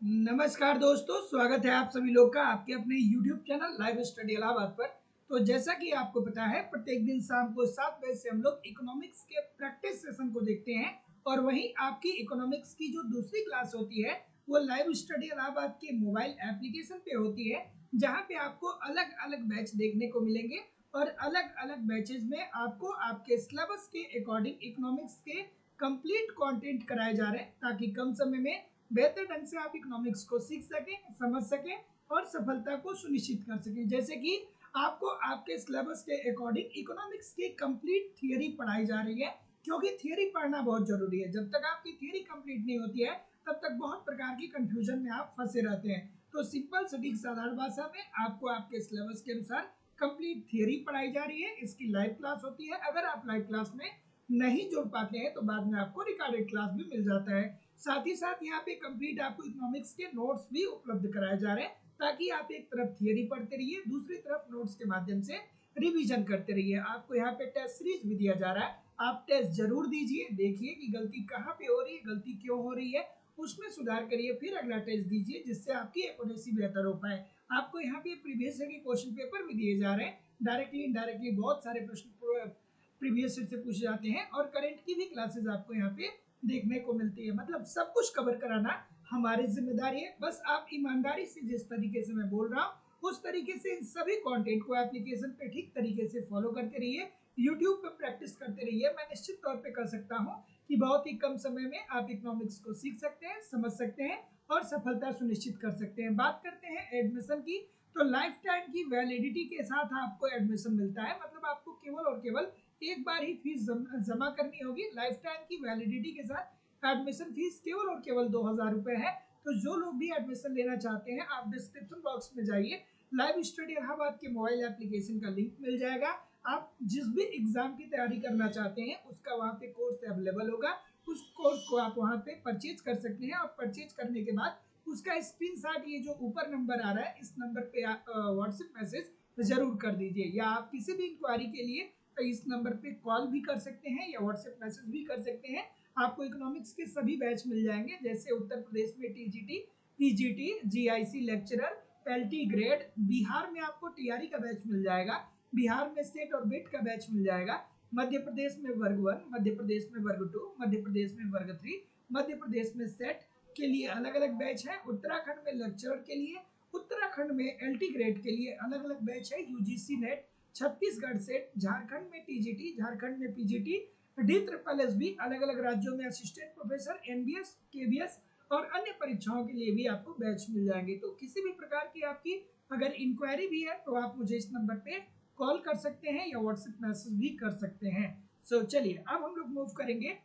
नमस्कार दोस्तों, स्वागत है आप सभी लोग का आपके अपने YouTube channel live study Allahabad पर। तो जैसा कि आपको पता है, प्रत्येक दिन शाम को 7 बजे से हम लोग इकोनॉमिक्स के प्रैक्टिस सेशन को देखते हैं और वहीं आपकी इकोनॉमिक्स की जो दूसरी क्लास होती है वो लाइव स्टडी इलाहाबाद के मोबाइल एप्लीकेशन पे होती है, जहाँ पे आपको अलग अलग बैच देखने को मिलेंगे और अलग अलग बैचेज में आपको आपके सिलेबस के अकॉर्डिंग इकोनॉमिक्स के कंप्लीट कंटेंट कराए जा रहे हैं, ताकि कम समय में बेहतर ढंग से आप इकोनॉमिक्स को सीख सकें, समझ सकें और सफलता को सुनिश्चित कर सकें। जैसे कि आपको आपके सिलेबस के अकॉर्डिंग इकोनॉमिक्स की कंप्लीट थियरी पढ़ाई जा रही है, क्योंकि थियरी पढ़ना बहुत जरूरी है। जब तक आपकी थियरी कंप्लीट नहीं होती है तब तक बहुत प्रकार की कंफ्यूजन में आप फंसे रहते हैं। तो सिंपल सटीक साधारण भाषा में आपको आपके सिलेबस के अनुसार कंप्लीट थियरी पढ़ाई जा रही है। इसकी लाइव क्लास होती है। अगर आप लाइव क्लास में नहीं जुड़ पाते हैं तो बाद में आपको रिकॉर्डेड क्लास भी मिल जाता है। साथ ही साथ यहाँ पे कंप्लीट आपको इकोनॉमिक्स के नोट्स भी उपलब्ध कराए जा रहे हैं, ताकि आप एक तरफ थियरी पढ़ते रहिए, दूसरी तरफ नोट्स के माध्यम से रिवीजन करते रहिए। आपको यहाँ पे टेस्ट सीरीज भी दिया जा रहा है, आप टेस्ट जरूर दीजिए, देखिए कि गलती कहाँ पे हो रही है, गलती क्यों हो रही है, उसमें सुधार करिए, फिर अगला टेस्ट दीजिए जिससे आपकी एक्यूरेसी बेहतर हो पाए। आपको यहाँ पे प्रीवियस ईयर के क्वेश्चन पेपर भी दिए जा रहे हैं, डायरेक्टली इनडायरेक्टली बहुत सारे प्रश्न प्रीवियस ईयर से पूछे जाते हैं और करंट की भी क्लासेस आपको यहाँ पे देखने को मिलती है। मतलब सब कुछ कवर कराना हमारी जिम्मेदारी है। बस आप ईमानदारी से, जिस तरीके से मैं बोल रहा हूँ उस तरीके से इन सभी कंटेंट को एप्लीकेशन पे ठीक तरीके से फॉलो करते रहिए, यूट्यूब पे प्रैक्टिस करते रहिए। मैं निश्चित तौर पे कह सकता हूँ कि बहुत ही कम समय में आप इकोनॉमिक्स को सीख सकते हैं, समझ सकते हैं और सफलता सुनिश्चित कर सकते हैं। बात करते हैं एडमिशन की, तो लाइफ टाइम की वैलिडिटी के साथ आपको एडमिशन मिलता है। मतलब आपको केवल और केवल एक बार ही फीस जमा करनी होगी। लाइफ टाइम की वैलिडिटी के साथ एडमिशन फीस केवल और केवल 2000 रुपए है। तो जो लोग भी एडमिशन लेना चाहते हैं, आप डिस्क्रिप्शन बॉक्स में जाइए, लाइव स्टडी इलाहाबाद के मोबाइल एप्लीकेशन का लिंक मिल जाएगा। आप जिस भी एग्जाम की तैयारी करना चाहते हैं उसका वहाँ पे कोर्स अवेलेबल होगा। उस कोर्स को आप वहाँ पे परचेज कर सकते हैं और परचेज करने के बाद उसका स्क्रीनशॉट, ये जो ऊपर नंबर आ रहा है इस नंबर पे व्हाट्सएप मैसेज जरूर कर दीजिए, या आप किसी भी इंक्वायरी के लिए तो इस नंबर पे कॉल भी कर सकते हैं या व्हाट्सएप मैसेज भी कर सकते हैं। आपको इकोनॉमिक्स के सभी बैच मिल जाएंगे, जैसे उत्तर प्रदेश में TGT, PGT, GIC lecturer, LT grade. Bihar में आपको टीआरई का बैच मिल जाएगा, बिहार में सेट और बेट का बैच मिल जाएगा। मध्य प्रदेश में वर्ग 1, मध्य प्रदेश में वर्ग 2, मध्य प्रदेश में वर्ग 3, मध्य प्रदेश में सेट के लिए अलग अलग बैच है। उत्तराखंड में लेक्चरर के लिए, उत्तराखंड में एलटी ग्रेड के लिए अलग अलग बैच है। UGC net, Chhattisgarh set, Jharkhand में टीजीटी, झारखंड में पीजीटी, डी ट्रिपल एस भी, अलग अलग राज्यों में असिस्टेंट प्रोफेसर, एनबीएस, केबीएस और अन्य परीक्षाओं के लिए भी आपको बैच मिल जाएंगे। तो किसी भी प्रकार की आपकी अगर इंक्वायरी भी है तो आप मुझे इस नंबर पे कॉल कर सकते हैं या व्हाट्सएप मैसेज भी कर सकते हैं। सो चलिए अब हम लोग मूव करेंगे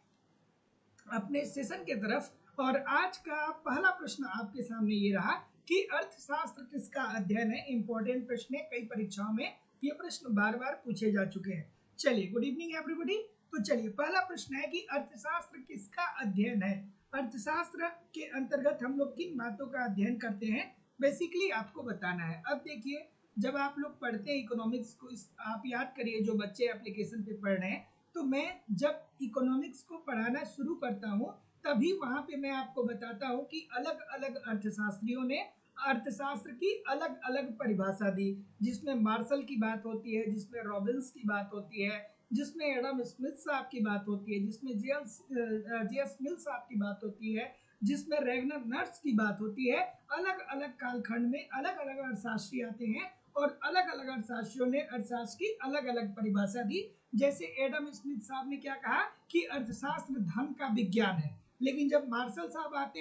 अपने सेशन के तरफ। और आज का पहला प्रश्न आपके सामने ये रहा कि अर्थशास्त्र किसका अध्ययन है। इंपॉर्टेंट प्रश्न है, कई परीक्षाओं में ये प्रश्न बार बार पूछे जा चुके हैं। चलिए, गुड इवनिंग एवरीबॉडी। तो चलिए, पहला प्रश्न है कि अर्थशास्त्र किसका अध्ययन है। अर्थशास्त्र के अंतर्गत हम लोग किन बातों का अध्ययन करते हैं, बेसिकली आपको बताना है। अब देखिए, जब आप लोग पढ़ते हैं इकोनॉमिक्स को, आप याद करिए जो बच्चे एप्लीकेशन पे पढ़ रहे हैं, तो मैं जब इकोनॉमिक्स को पढ़ाना शुरू करता हूँ तभी वहां पे मैं आपको बताता हूँ कि अलग अलग अर्थशास्त्रियों ने अर्थशास्त्र की अलग अलग परिभाषा दी, जिसमें मार्शल की बात होती है, जिसमें रॉबिन्स की बात होती है, जिसमें एडम स्मिथ साहब की बात होती है, जिसमें जेएस मिल साहब की बात होती है, जिसमें रेगनर नर्स की बात होती है। अलग अलग कालखंड में अलग अलग अर्थशास्त्री आते हैं और अलग अलग अर्थशास्त्रियों ने अर्थशास्त्र की अलग अलग परिभाषा दी। जैसे एडम स्मिथ साहब ने क्या कहा कि अर्थशास्त्र धन का विज्ञान है, लेकिन जब मार्शल साहब आते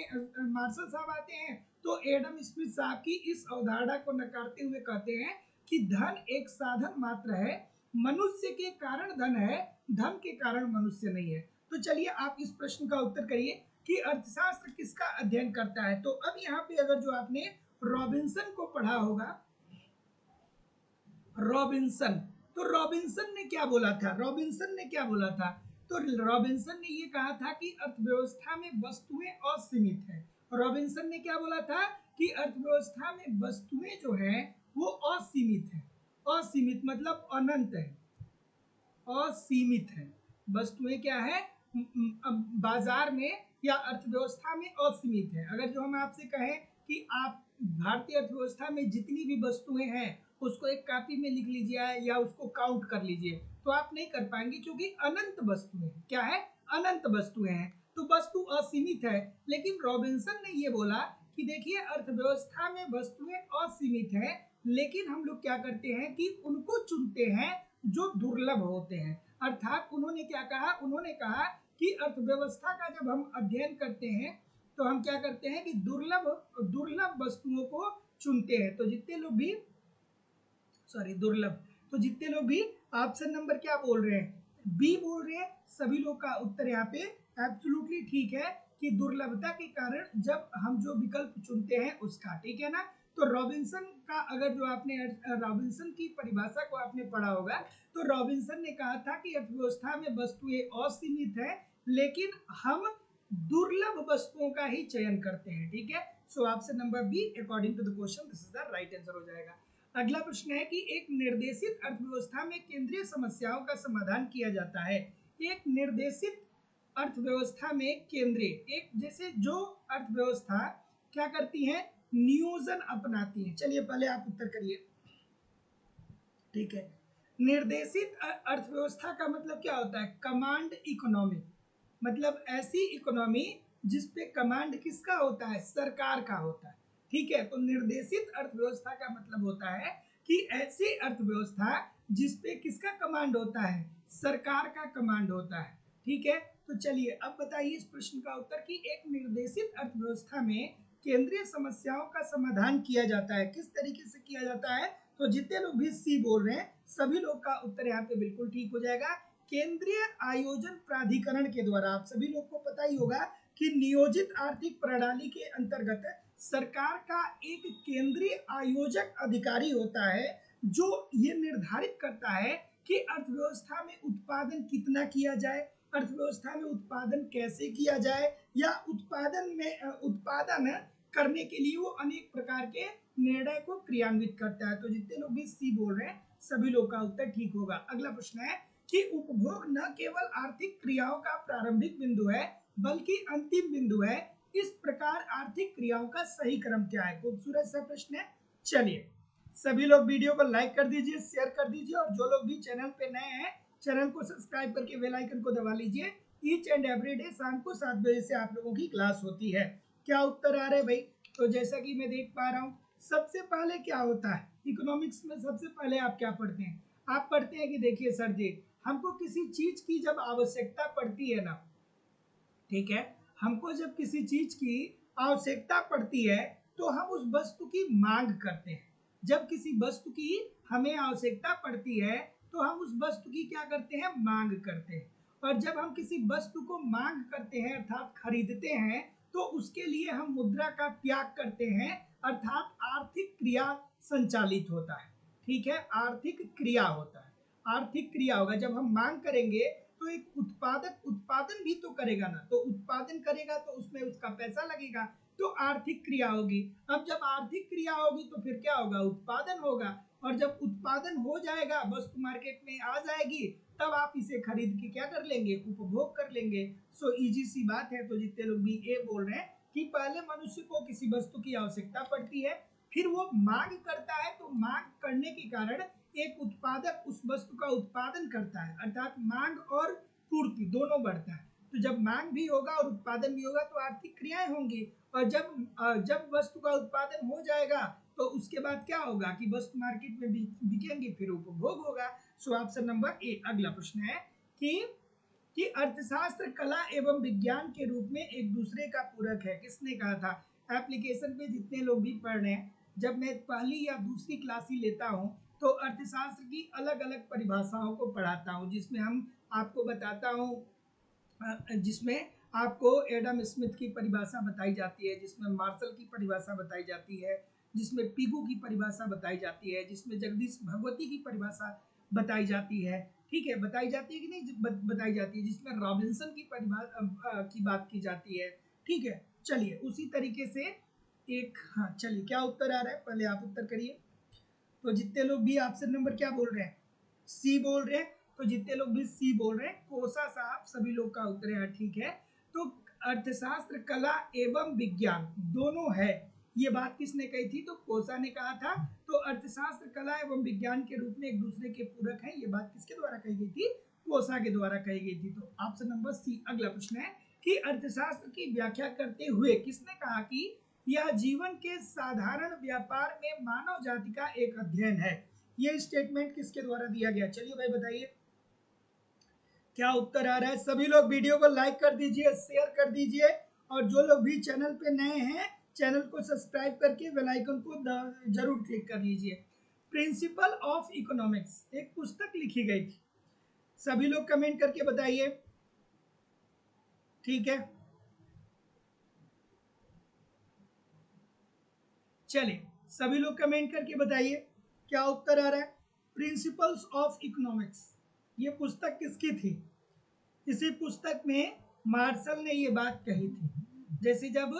हैं तो एडम स्मिथ साहब की इस अवधारणा को नकारते हुए कहते हैं कि धन एक साधन मात्र है, मनुष्य के कारण धन है, धन के कारण मनुष्य नहीं है। तो चलिए आप इस प्रश्न का उत्तर करिए कि अर्थशास्त्र किसका अध्ययन करता है। तो अब यहाँ पे अगर जो आपने रॉबिन्सन को पढ़ा होगा, रॉबिन्सन, तो रॉबिन्सन ने क्या बोला था, तो रॉबिन्सन ने ये कहा था कि अर्थव्यवस्था में वस्तुएं असीमित है। रॉबिन्सन ने क्या बोला था कि अर्थव्यवस्था में वस्तुएं जो है वो असीमित है। असीमित मतलब अनंत है, असीमित है। वस्तुएं क्या है, बाजार में या अर्थव्यवस्था में असीमित है। अगर जो हम आपसे कहें कि आप भारतीय अर्थव्यवस्था में जितनी भी वस्तुएं हैं उसको एक कॉपी में लिख लीजिए या उसको काउंट कर लीजिए, तो आप नहीं कर पाएंगे, क्योंकि अनंत वस्तुएं हैं। क्या है? अनंत वस्तुएं हैं, तो वस्तु असीमित है। लेकिन रॉबिन्सन ने ये बोला कि देखिए अर्थव्यवस्था में वस्तुएं असीमित हैं, लेकिन हम लोग क्या करते हैं कि उनको चुनते हैं जो दुर्लभ होते हैं। अर्थात उन्होंने क्या कहा? उन्होंने कहा कि अर्थव्यवस्था का जब हम अध्ययन करते हैं तो हम क्या करते हैं कि दुर्लभ दुर्लभ वस्तुओं को चुनते हैं। तो जितने लोग भी दुर्लभ, तो जितने लोग भी ऑप्शन नंबर क्या बोल रहे हैं? बी बोल रहे हैं। सभी लोग का उत्तर यहाँ पे एब्सोल्युटली ठीक है कि दुर्लभता के कारण जब हम जो विकल्प चुनते हैं उसका, ठीक है ना। तो रॉबिन्सन का, अगर जो आपने रॉबिन्सन की परिभाषा को आपने पढ़ा होगा, तो रॉबिन्सन ने कहा था कि अर्थव्यवस्था में वस्तुएं असीमित है, लेकिन हम दुर्लभ वस्तुओं का ही चयन करते हैं, ठीक है। So option number B according to the question this is the right answer हो जाएगा। अगला प्रश्न है कि एक निर्देशित अर्थव्यवस्था में केंद्रीय समस्याओं का समाधान किया जाता है। एक निर्देशित अर्थव्यवस्था में केंद्रीय, एक जैसे जो अर्थव्यवस्था क्या करती है? नियोजन अपनाती है। चलिए पहले आप उत्तर करिए, ठीक है। निर्देशित अर्थव्यवस्था का मतलब क्या होता है? कमांड इकोनॉमी, मतलब ऐसी इकोनॉमी जिसपे कमांड किसका होता है? सरकार का होता है, ठीक है। तो निर्देशित अर्थव्यवस्था का मतलब होता है कि ऐसी अर्थव्यवस्था जिसपे किसका कमांड होता है? सरकार का कमांड होता है, ठीक है। तो चलिए अब बताइए इस प्रश्न का उत्तर कि एक निर्देशित अर्थव्यवस्था में केंद्रीय समस्याओं का समाधान किया जाता है, किस तरीके से किया जाता है? तो जितने लोग भी सी बोल रहे हैं सभी लोग का उत्तर यहाँ पे बिल्कुल ठीक हो जाएगा। केंद्रीय आयोजन प्राधिकरण के द्वारा। आप सभी लोग को पता ही होगा कि नियोजित आर्थिक प्रणाली के अंतर्गत सरकार का एक केंद्रीय आयोजक अधिकारी होता है जो ये निर्धारित करता है कि अर्थव्यवस्था में उत्पादन कितना किया जाए, अर्थव्यवस्था में उत्पादन कैसे किया जाए, या उत्पादन करने के लिए वो अनेक प्रकार के निर्णय को क्रियान्वित करता है। तो जितने लोग भी सी बोल रहे हैं सभी लोग का उत्तर ठीक होगा। अगला प्रश्न है कि उपभोग न केवल आर्थिक क्रियाओं का प्रारंभिक बिंदु है बल्कि अंतिम बिंदु है, इस प्रकार आर्थिक क्रियाओं का सही क्रम क्या है? खूबसूरत सा प्रश्न है। चलिए सभी लोग वीडियो को लाइक कर दीजिए, शेयर कर दीजिए, और जो लोग भी चैनल पे नए हैं चैनल को सब्सक्राइब करके बेल आइकन को दबा लीजिए। ईच एंड एवरी डे शाम को 7 बजे से आप लोगों की क्लास होती है। क्या उत्तर आ रहे हैं भाई? तो जैसा कि मैं देख पा रहा हूँ, सबसे पहले क्या होता है इकोनॉमिक्स में? सबसे पहले आप क्या पढ़ते हैं? आप पढ़ते हैं कि देखिए सर जी, हमको किसी चीज की जब आवश्यकता पड़ती है ना, ठीक है, हमको जब किसी चीज की आवश्यकता पड़ती है तो हम उस वस्तु की मांग करते हैं। जब किसी वस्तु की हमें आवश्यकता पड़ती है तो हम उस वस्तु की क्या करते हैं? मांग करते हैं। और जब हम किसी वस्तु को मांग करते हैं अर्थात खरीदते हैं, तो उसके लिए हम मुद्रा का त्याग करते हैं, अर्थात आर्थिक क्रिया संचालित होता है, ठीक है। आर्थिक क्रिया होता है, आर्थिक क्रिया होगा। जब हम मांग करेंगे तो एक उत्पादक उत्पादन भी तो करेगा ना, तो उत्पादन करेगा तो उसमें उसका पैसा लगेगा, तो आर्थिक क्रिया होगी। अब जब आर्थिक क्रिया होगी तो फिर क्या होगा? उत्पादन होगा। और जब उत्पादन हो जाएगा, वस्तु मार्केट में आ जाएगी, तब आप इसे खरीद के क्या कर लेंगे? उपभोग कर लेंगे। सो इजी सी बात है। तो जितने लोग भी ये बोल रहे हैं कि पहले मनुष्य को किसी वस्तु की आवश्यकता पड़ती है, फिर वो मांग करता है, तो मांग करने के कारण एक उत्पादक उस वस्तु का उत्पादन करता है, अर्थात मांग और पूर्ति दोनों बढ़ता है। तो जब मांग भी होगा और उत्पादन भी होगा तो आर्थिक क्रियाएं होंगी। और जब वस्तु का उत्पादन हो जाएगा तो उसके बाद क्या होगा कि वस्तु मार्केट में बिकेंगी, फिर उपभोग होगा। सो ऑप्शन नंबर ए। अगला प्रश्न है कि अर्थशास्त्र कला एवं विज्ञान के रूप में एक दूसरे का पूरक है, किसने कहा था? एप्लीकेशन पे जितने लोग भी पढ़ रहे हैं, जब मैं पहली या दूसरी क्लास ही लेता हूँ तो अर्थशास्त्र की अलग अलग परिभाषाओं को पढ़ाता हूँ, जिसमें हम आपको बताता हूँ, जिसमें आपको एडम स्मिथ की परिभाषा बताई जाती है, जिसमें मार्शल की परिभाषा बताई जाती है, जिसमें पिगू की परिभाषा बताई जाती है, जिसमें जगदीश भगवती की परिभाषा बताई जाती है, ठीक है। बताई जाती है कि नहीं? बताई जाती है। जिसमें रॉबिन्सन की परिभाषा की बात की जाती है, ठीक है। चलिए उसी तरीके से एक, हाँ चलिए क्या उत्तर आ रहा है पहले आप उत्तर करिए। तो जितने लोग भी ऑप्शन नंबर क्या बोल रहे हैं? सी बोल रहे हैं। तो जितने लोग भी सी बोल रहे हैं, कोसा साहब सभी लोग का उत्तर है ठीक है। तो अर्थशास्त्र कला एवं विज्ञान दोनों है, ये बात किसने कही थी? तो कोसा ने कहा था। तो अर्थशास्त्र कला एवं विज्ञान के रूप में एक दूसरे के पूरक हैं, ये बात किसके द्वारा कही गई थी? कोसा के द्वारा कही गई थी। तो ऑप्शन नंबर सी। अगला प्रश्न है कि अर्थशास्त्र की व्याख्या करते हुए किसने कहा कि यह जीवन के साधारण व्यापार में मानव जाति का एक अध्ययन है? ये स्टेटमेंट किसके द्वारा दिया गया? चलिए भाई बताइए क्या उत्तर आ रहा है। सभी लोग वीडियो को लाइक कर दीजिए, शेयर कर दीजिए, और जो लोग भी चैनल पे नए हैं चैनल को सब्सक्राइब करके बेल आइकन को जरूर क्लिक कर लीजिए। प्रिंसिपल ऑफ इकोनॉमिक्स एक पुस्तक लिखी गई थी, सभी लोग कमेंट करके बताइए, ठीक है। चलिए सभी लोग कमेंट करके बताइए क्या उत्तर आ रहा है। प्रिंसिपल्स ऑफ इकोनॉमिक्स ये पुस्तक किसकी थी? इसी पुस्तक में मार्शल ने ये बात कही थी। जैसे जब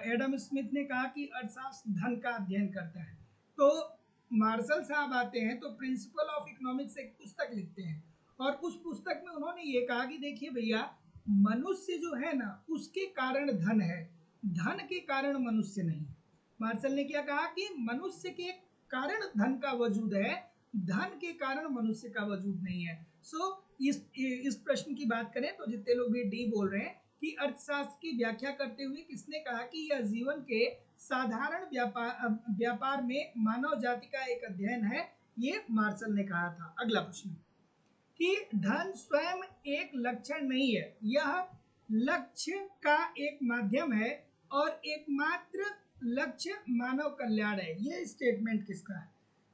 एडम स्मिथ ने कहा कि अर्थशास्त्र धन का अध्ययन करता है, तो मार्शल साहब आते हैं तो प्रिंसिपल ऑफ इकोनॉमिक्स एक पुस्तक लिखते हैं, और उस पुस्तक में उन्होंने ये कहा कि देखिए भैया, मनुष्य जो है ना उसके कारण धन है, धन के कारण मनुष्य नहीं। मार्शल ने क्या कहा कि मनुष्य के कारण धन का वजूद है, धन के कारण मनुष्य का वजूद नहीं है। सो इस प्रश्न की बात करें तो जितने लोग भी डी बोल रहे हैं कि अर्थशास्त्र की व्याख्या करते हुए किसने कहा कि यह जीवन के साधारण व्यापार में मानव जाति का एक अध्ययन है, ये मार्शल ने कहा था। अगला प्रश्न कि धन स्वयं एक लक्षण नहीं है, यह लक्ष्य का एक माध्यम है और एकमात्र लक्ष्य मानव कल्याण है। ये स्टेटमेंट किसका है?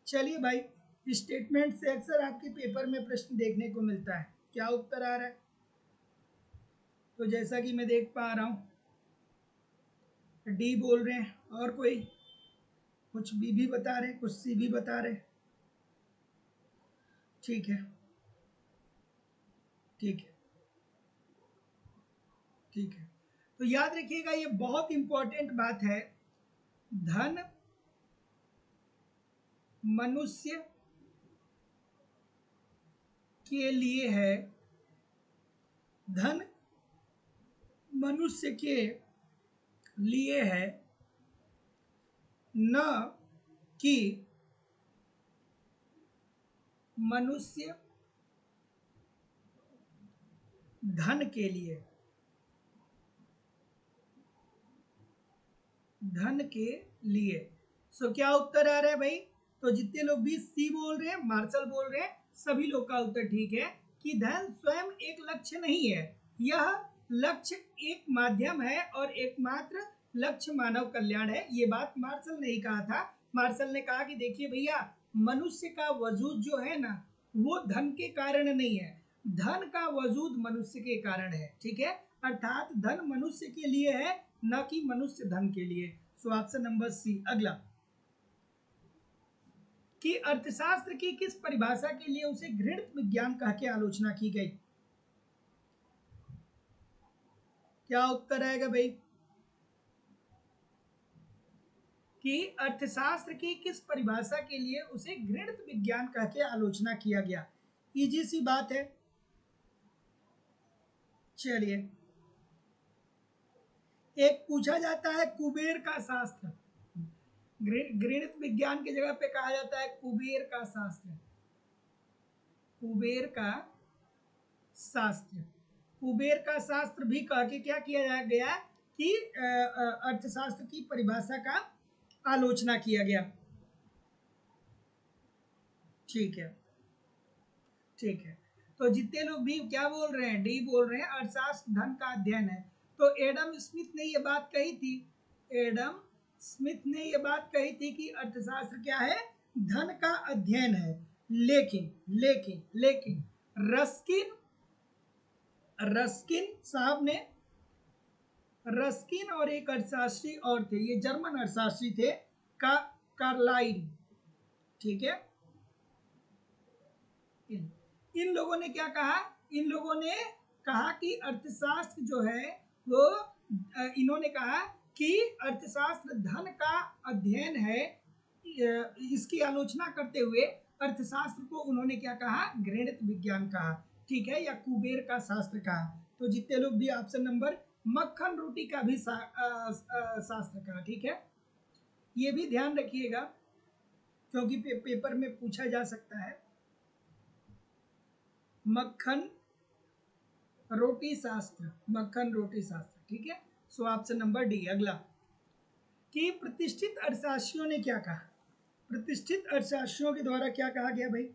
चलिए भाई, स्टेटमेंट से अक्सर आपके पेपर में प्रश्न देखने को मिलता है, क्या उत्तर आ रहा है? तो जैसा कि मैं देख पा रहा हूँ डी बोल रहे हैं, और कोई कुछ बी भी बता रहे, कुछ सी भी बता रहे, ठीक है ठीक है ठीक है। तो याद रखिएगा ये बहुत इंपॉर्टेंट बात है, धन मनुष्य के लिए है, धन मनुष्य के लिए है, न कि मनुष्य धन के लिए, धन के लिए। सो क्या उत्तर आ रहा है भाई? तो जितने लोग भी सी बोल रहे हैं, मार्शल बोल रहे हैं, सभी लोग का उत्तर ठीक है कि धन स्वयं एक लक्ष्य नहीं है, यह लक्ष्य एक माध्यम है और एकमात्र लक्ष्य मानव कल्याण है। ये बात मार्शल ने ही कहा था। मार्शल ने कहा कि देखिए भैया, मनुष्य का वजूद जो है ना वो धन के कारण नहीं है, धन का वजूद मनुष्य के कारण है, ठीक है। अर्थात धन मनुष्य के लिए है, न कि मनुष्य धन के लिए। So option number C. अगला कि अर्थशास्त्र की किस परिभाषा के लिए उसे घृणित विज्ञान कह के आलोचना की गई? क्या उत्तर आएगा भाई? कि अर्थशास्त्र की किस परिभाषा के लिए उसे घृणित विज्ञान कह के आलोचना किया गया? इजी सी बात है। चलिए, एक पूछा जाता है कुबेर का शास्त्र, घृणित विज्ञान की जगह पे कहा जाता है कुबेर का शास्त्र, कुबेर का शास्त्र। कुबेर का शास्त्र भी कह के क्या किया गया कि अर्थशास्त्र की परिभाषा का आलोचना किया गया, ठीक है ठीक है। तो जितने लोग भी क्या बोल रहे हैं, डी बोल रहे हैं अर्थशास्त्र धन का अध्ययन है। तो एडम स्मिथ ने ये बात कही थी, एडम स्मिथ ने ये बात कही थी कि अर्थशास्त्र क्या है? धन का अध्ययन है। लेकिन लेकिन लेकिन रस्किन साहब ने, रस्किन और एक अर्थशास्त्री और थे, ये जर्मन अर्थशास्त्री थे, कार्लाइल, ठीक है। इन लोगों ने क्या कहा? इन लोगों ने कहा कि अर्थशास्त्र जो है वो, इन्होंने कहा कि अर्थशास्त्र धन का अध्ययन है, इसकी आलोचना करते हुए अर्थशास्त्र को उन्होंने क्या कहा, गणित विज्ञान कहा, ठीक है, या कुबेर का शास्त्र कहा। तो जितने लोग भी ऑप्शन नंबर मक्खन रोटी का भी शास्त्र कहा, ठीक है, ये भी ध्यान रखिएगा क्योंकि पेपर में पूछा जा सकता है। मक्खन रोटी शास्त्र, मक्खन रोटी शास्त्र, ठीक है। So option number D. अगला कि प्रतिष्ठित अर्थशास्त्रियों ने क्या कहा, प्रतिष्ठित अर्थशास्त्रियों के द्वारा क्या कहा गया भाई,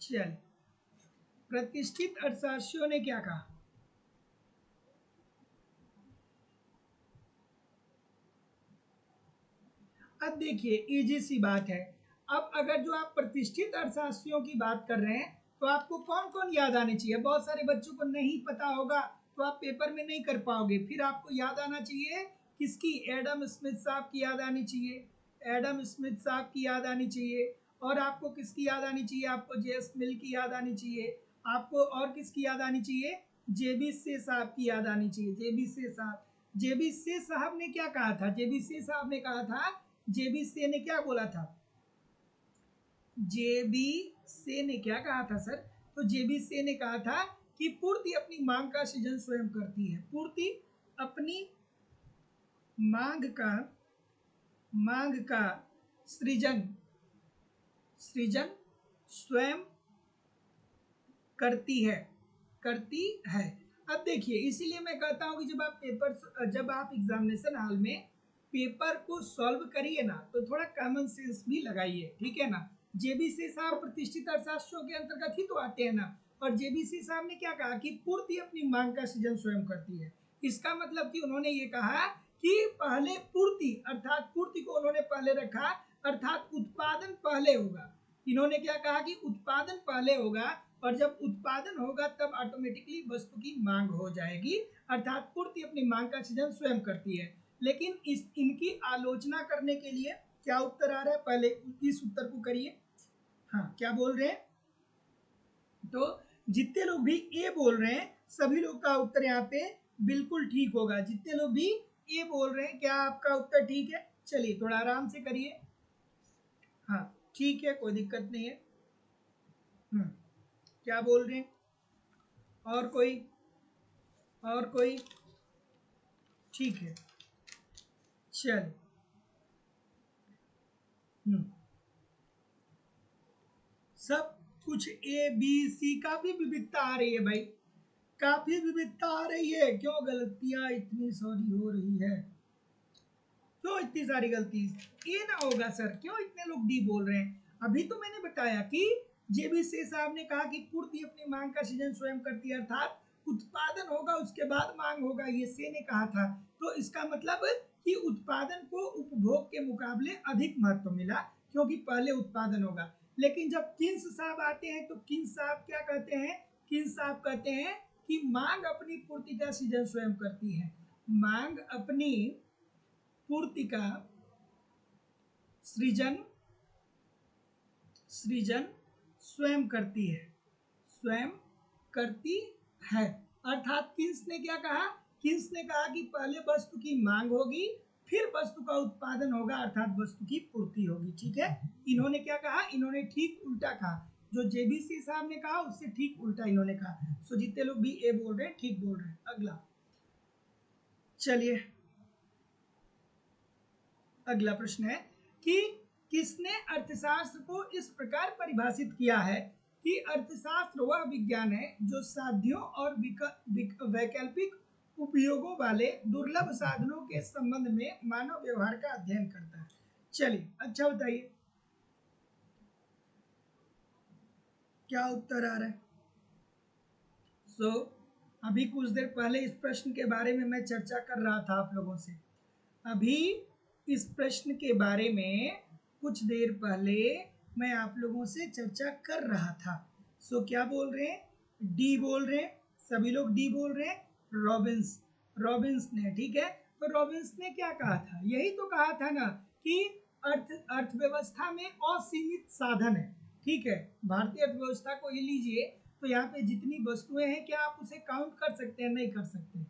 चलिए प्रतिष्ठित अर्थशास्त्रियों ने क्या कहा, अब देखिए इजी सी बात है। अब अगर जो आप प्रतिष्ठित अर्थशास्त्रियों की बात कर रहे हैं तो आपको कौन कौन याद आने चाहिए, बहुत सारे बच्चों को नहीं पता होगा तो आप पेपर में नहीं कर पाओगे, फिर आपको याद आना चाहिए किसकी, एडम स्मिथ साहब की याद आनी चाहिए, एडम स्मिथ साहब की याद आनी चाहिए, और आपको किसकी याद आनी चाहिए, आपको जेएस मिल की याद आनी चाहिए, आपको और किसकी याद आनी चाहिए, जेबी से साहब की याद आनी चाहिए, जेबी से साहब। जेबी से साहब ने क्या कहा था, जेबी से साहब ने कहा था, जेबी से ने क्या बोला था, जेबी से ने क्या कहा था सर, तो जेबी से ने कहा था कि पूर्ति अपनी मांग का सृजन स्वयं करती है, पूर्ति अपनी मांग का सृजन स्वयं करती है। अब देखिए इसीलिए मैं कहता हूं कि जब आप एग्जामिनेशन हॉल में पेपर को सॉल्व करिए ना तो थोड़ा कॉमन सेंस भी लगाइए, ठीक है ना। जेबीसी साहब प्रतिष्ठित अर्थशास्त्रियों के अंतर्गत ही तो आते हैं ना, और जेबीसी साहब ने क्या कहा कि पूर्ति अपनी मांग का सृजन स्वयं करती है। इसका मतलब कि उन्होंने ये कहा कि पहले पूर्ति अर्थात पूर्ति को उन्होंने पहले रखा, अर्थात उत्पादन पहले होगा। इन्होंने क्या कहा कि उत्पादन पहले होगा, और जब उत्पादन होगा तब ऑटोमेटिकली वस्तु की मांग हो जाएगी, अर्थात पूर्ति अपनी मांग का सृजन स्वयं करती है। लेकिन इनकी आलोचना करने के लिए क्या उत्तर आ रहा है, पहले इस उत्तर को करिए। हाँ क्या बोल रहे हैं, तो जितने लोग भी ए बोल रहे हैं सभी लोग का उत्तर यहाँ पे बिल्कुल ठीक होगा। जितने लोग भी ए बोल रहे हैं क्या आपका उत्तर ठीक है, चलिए थोड़ा आराम से करिए। हाँ ठीक है, कोई दिक्कत नहीं है। क्या बोल रहे हैं, और कोई, ठीक है, चलिए। सब कुछ ए बी सी, काफी विविधता आ रही है भाई, काफी विविधता आ रही है, क्यों गलतियां इतनी सारी हो रही है, क्यों इतनी सारी गलती, ए ना होगा सर, क्यों इतने लोग डी बोल रहे हैं। अभी तो मैंने बताया कि जेबी से साहब ने कहा कि पूर्ति अपनी मांग का सृजन स्वयं करती है, अर्थात उत्पादन होगा उसके बाद मांग होगा, ये से ने कहा था। तो इसका मतलब कि उत्पादन को उपभोग के मुकाबले अधिक महत्व मिला क्योंकि पहले उत्पादन होगा। लेकिन जब किन्स साहब आते हैं तो किन्स साहब क्या कहते हैं, किन्स साहब कहते हैं कि मांग अपनी पूर्ति का सृजन स्वयं करती है, मांग अपनी पूर्ति का सृजन स्वयं करती है। अर्थात किन्स ने क्या कहा, किन्स ने कहा कि पहले वस्तु की मांग होगी फिर वस्तु का उत्पादन होगा, अर्थात वस्तु की पूर्ति होगी, ठीक है। इन्होंने क्या कहा, इन्होंने ठीक उल्टा कहा, जो जेबीसी साहब ने कहा उससे ठीक उल्टा इन्होंने कहा। सो जितने लोग भी ए बोल रहे हैं ठीक बोल रहे हैं। अगला चलिए, अगला प्रश्न है कि किसने अर्थशास्त्र को इस प्रकार परिभाषित किया है कि अर्थशास्त्र वह विज्ञान है जो साध्यों और वैकल्पिक उपयोगों वाले दुर्लभ साधनों के संबंध में मानव व्यवहार का अध्ययन करता है। चलिए अच्छा बताइए क्या उत्तर आ रहा है। अभी कुछ देर पहले इस प्रश्न के बारे में मैं चर्चा कर रहा था आप लोगों से, अभी इस प्रश्न के बारे में कुछ देर पहले मैं आप लोगों से चर्चा कर रहा था। क्या बोल रहे हैं, डी बोल रहे हैं, सभी लोग डी बोल रहे हैं, रॉबिन्स ने, ठीक है। तो रॉबिन्स ने क्या कहा था, यही तो कहा था ना कि अर्थव्यवस्था में असीमित साधन है, ठीक है। भारतीय अर्थव्यवस्था को ये लीजिए तो यहाँ पे जितनी वस्तुएं हैं क्या आप उसे काउंट कर सकते हैं, नहीं कर सकते।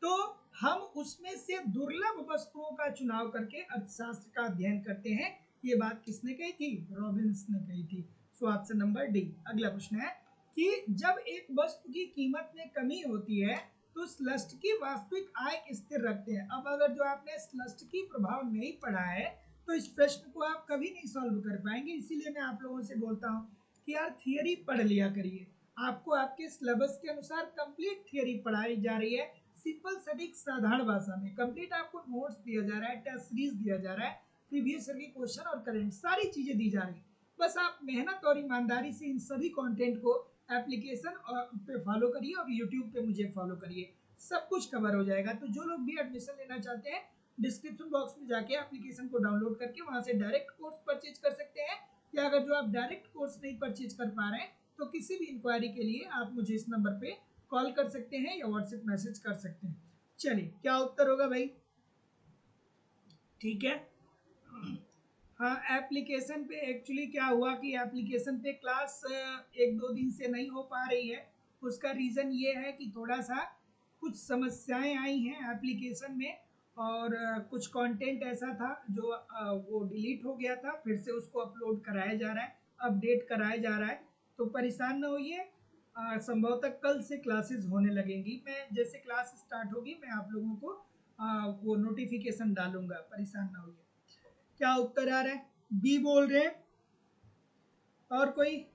तो हम उसमें से दुर्लभ वस्तुओं का चुनाव करके अर्थशास्त्र का अध्ययन करते हैं। ये बात किसने कही थी? रॉबिन्स ने कही थी। सो ऑप्शन नंबर डी। अगला प्रश्न है कि जब एक वस्तु की कीमत में कमी होती है तो स्लस्ट की वास्तविक आय स्थिर रखते हैं। अब अगर जो आपने स्लस्ट की प्रभाव नहीं पढ़ा है तो इस प्रश्न को आप कभी नहीं सॉल्व कर पाएंगे। इसीलिए मैं आप लोगों से बोलता हूँ कि यार थियरी पढ़ लिया करिए। आपको आपके सिलेबस के अनुसार कंप्लीट थियरी पढ़ाई जा रही है, सिंपल सटीक साधारण भाषा में। कंप्लीट आपको नोट्स दिया जा रहा है, टेस्ट सीरीज दिया जा रहा है, प्रीवियस ईयर के क्वेश्चन और करंट सारी चीजें दी जा रही है। बस आप मेहनत और ईमानदारी से इन सभी कंटेंट को एप्लीकेशन पे फॉलो करिए और यूट्यूब पे मुझे फॉलो करिए, सब कुछ कवर हो जाएगा। तो जो लोग भी एडमिशन लेना चाहते हैं डिस्क्रिप्शन बॉक्स में जाके एप्लीकेशन को डाउनलोड करके वहां से डायरेक्ट कोर्स परचेज कर सकते हैं, या अगर जो आप डायरेक्ट कोर्स नहीं परचेज कर पा रहे हैं तो किसी भी इंक्वायरी के लिए आप मुझे इस नंबर पे कॉल कर सकते हैं या व्हाट्सएप मैसेज कर सकते हैं। चलिए क्या उत्तर होगा भाई? ठीक है। हाँ, एप्लीकेशन पे एक्चुअली क्या हुआ कि एप्लीकेशन पे क्लास एक दो दिन से नहीं हो पा रही है। उसका रीज़न ये है कि थोड़ा सा कुछ समस्याएं आई हैं एप्लीकेशन में, और कुछ कंटेंट ऐसा था जो वो डिलीट हो गया था, फिर से उसको अपलोड कराया जा रहा है, अपडेट कराया जा रहा है। तो परेशान ना होइए, संभवतः कल से क्लासेस होने लगेंगी। मैं जैसे क्लास स्टार्ट होगी मैं आप लोगों को वो नोटिफिकेशन डालूंगा, परेशान ना होइए। क्या उत्तर आ रहा है? बी बोल रहे हैं और कोई?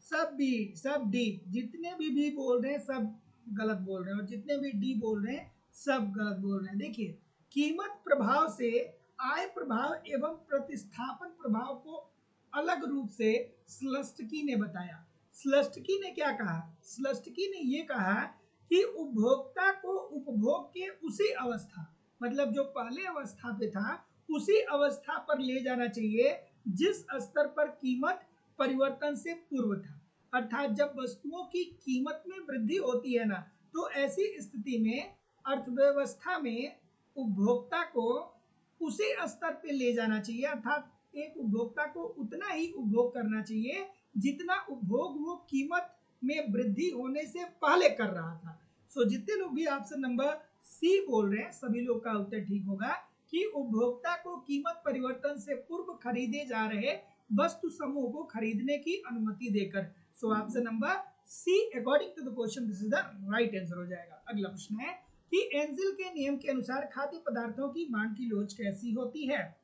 सब बी, सब डी। जितने भी बोल रहे हैं सब गलत बोल रहे हैं, और जितने भी डी बोल रहे हैं सब गलत बोल रहे हैं। देखिए, कीमत प्रभाव से आय प्रभाव एवं प्रतिस्थापन प्रभाव को अलग रूप से स्लस्टकी ने बताया। स्लस्टकी ने क्या कहा? स्लस्टकी ने ये कहा कि उपभोक्ता को उपभोग के उसी अवस्था, मतलब जो पहले अवस्था पे था उसी अवस्था पर ले जाना चाहिए जिस स्तर पर कीमत परिवर्तन से पूर्व था। अर्थात जब वस्तुओं की कीमत में वृद्धि होती है ना, तो ऐसी स्थिति में अर्थव्यवस्था में उपभोक्ता को उसी स्तर पे ले जाना चाहिए। अर्थात एक उपभोक्ता को उतना ही उपभोग करना चाहिए जितना उपभोग वो कीमत में वृद्धि होने से पहले कर रहा था। सो जितने लोग भी ऑप्शन नंबर सी बोल रहे हैं सभी लोग का उत्तर ठीक होगा कि उपभोक्ता को कीमत परिवर्तन से पूर्व खरीदे जा रहे वस्तु समूह को खरीदने की अनुमति देकर। So option number C according to the question this is the right answer हो जाएगा। अगला प्रश्न है कि एंजिल के नियम के अनुसार खाद्य पदार्थों की मांग की लोच कैसी होती है?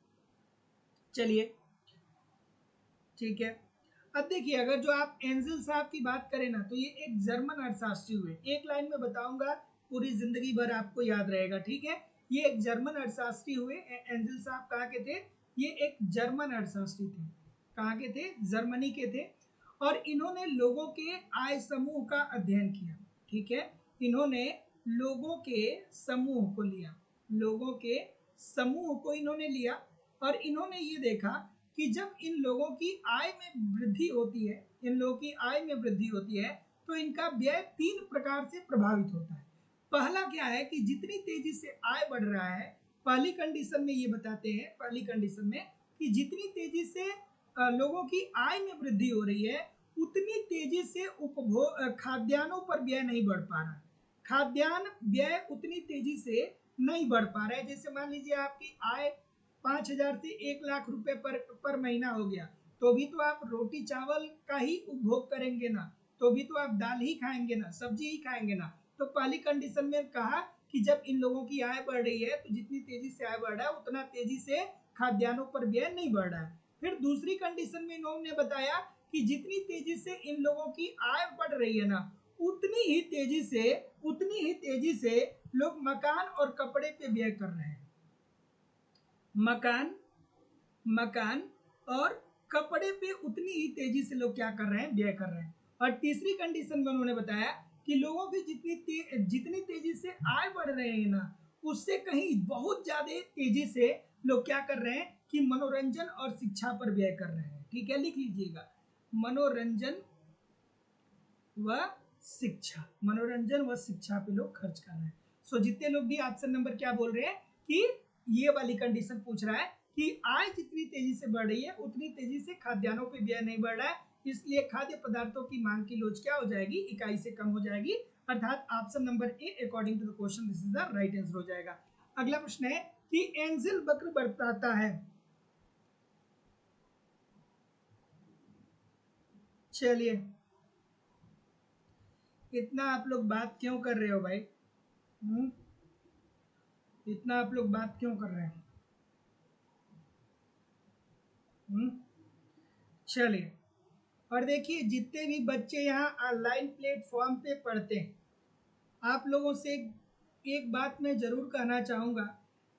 चलिए ठीक है। अब देखिए, अगर जो आप एंजिल साहब की बात करें ना, तो ये एक जर्मन अर्थशास्त्री हुए। एक लाइन में बताऊंगा, पूरी जिंदगी भर आपको याद रहेगा, ठीक है। ये एक जर्मन अर्थशास्त्री हुए। एंजिल साहब कहाँ के थे? ये एक जर्मन अर्थशास्त्री थे। कहाँ के थे? जर्मनी के थे। और इन्होंने लोगों के आय समूह का अध्ययन किया, ठीक है। इन्होंने लोगों के समूह को लिया, लोगों के समूह को इन्होंने लिया, और इन्होंने ये देखा कि जब इन लोगों की आय में वृद्धि होती है, इन लोगों की आय में वृद्धि होती है तो इनका व्यय 3 प्रकार से प्रभावित होता है। पहला क्या है कि जितनी तेजी से आय बढ़ रहा है, पहली कंडीशन में ये बताते हैं, पहली कंडीशन में कि जितनी तेजी से लोगों की आय में वृद्धि हो रही है उतनी तेजी से उपभोग खाद्यान्नों पर व्यय नहीं बढ़ पा रहा है। खाद्यान्न व्यय उतनी तेजी से नहीं बढ़ पा रहा है। जैसे मान लीजिए आपकी आय 5,000 से 1,00,000 रुपए पर महीना हो गया, तो भी तो आप रोटी चावल का ही उपभोग करेंगे ना, तो भी तो आप दाल ही खाएंगे ना, सब्जी ही खाएंगे ना। तो पहली कंडीशन में कहा कि जब इन लोगों की आय बढ़ रही है तो जितनी तेजी से आय बढ़ रहा है उतना तेजी से खाद्यान्नों पर व्यय नहीं बढ़ रहा है। फिर दूसरी कंडीशन में इन्होंने बताया कि जितनी तेजी से इन लोगों की आय बढ़ रही है ना, उतनी ही तेजी से लोग मकान और कपड़े पे व्यय कर रहे हैं। मकान और कपड़े पे उतनी ही तेजी से लोग क्या कर रहे हैं? व्यय कर रहे हैं। और तीसरी कंडीशन में उन्होंने बताया कि लोगों की जितनी तेजी से आय बढ़ रहे हैं ना, उससे कहीं बहुत ज्यादा तेजी से लोग क्या कर रहे हैं कि मनोरंजन और शिक्षा पर व्यय कर रहे हैं। ठीक है, लिख लीजिएगा, मनोरंजन व शिक्षा पे लोग खर्च कर रहे हैं। सो जितने लोग भी ऑप्शन नंबर क्या बोल रहे हैं कि ये वाली कंडीशन पूछ रहा है कि आय जितनी तेजी से बढ़ रही है उतनी तेजी से खाद्यान्नों पे व्यय नहीं बढ़ रहा है, इसलिए खाद्य पदार्थों की मांग की लोच क्या हो जाएगी? इकाई से कम हो जाएगी, अर्थात option number A according to the question this is the right answer हो जाएगा। अगला प्रश्न है कि एंजिल वक्र बताता है। चलिए, इतना आप लोग बात क्यों कर रहे हो भाई? इतना आप लोग बात क्यों कर रहे हैं? चलिए, और देखिए जितने भी बच्चे यहाँ ऑनलाइन प्लेटफॉर्म पे पढ़ते हैं, आप लोगों से एक बात मैं जरूर कहना चाहूँगा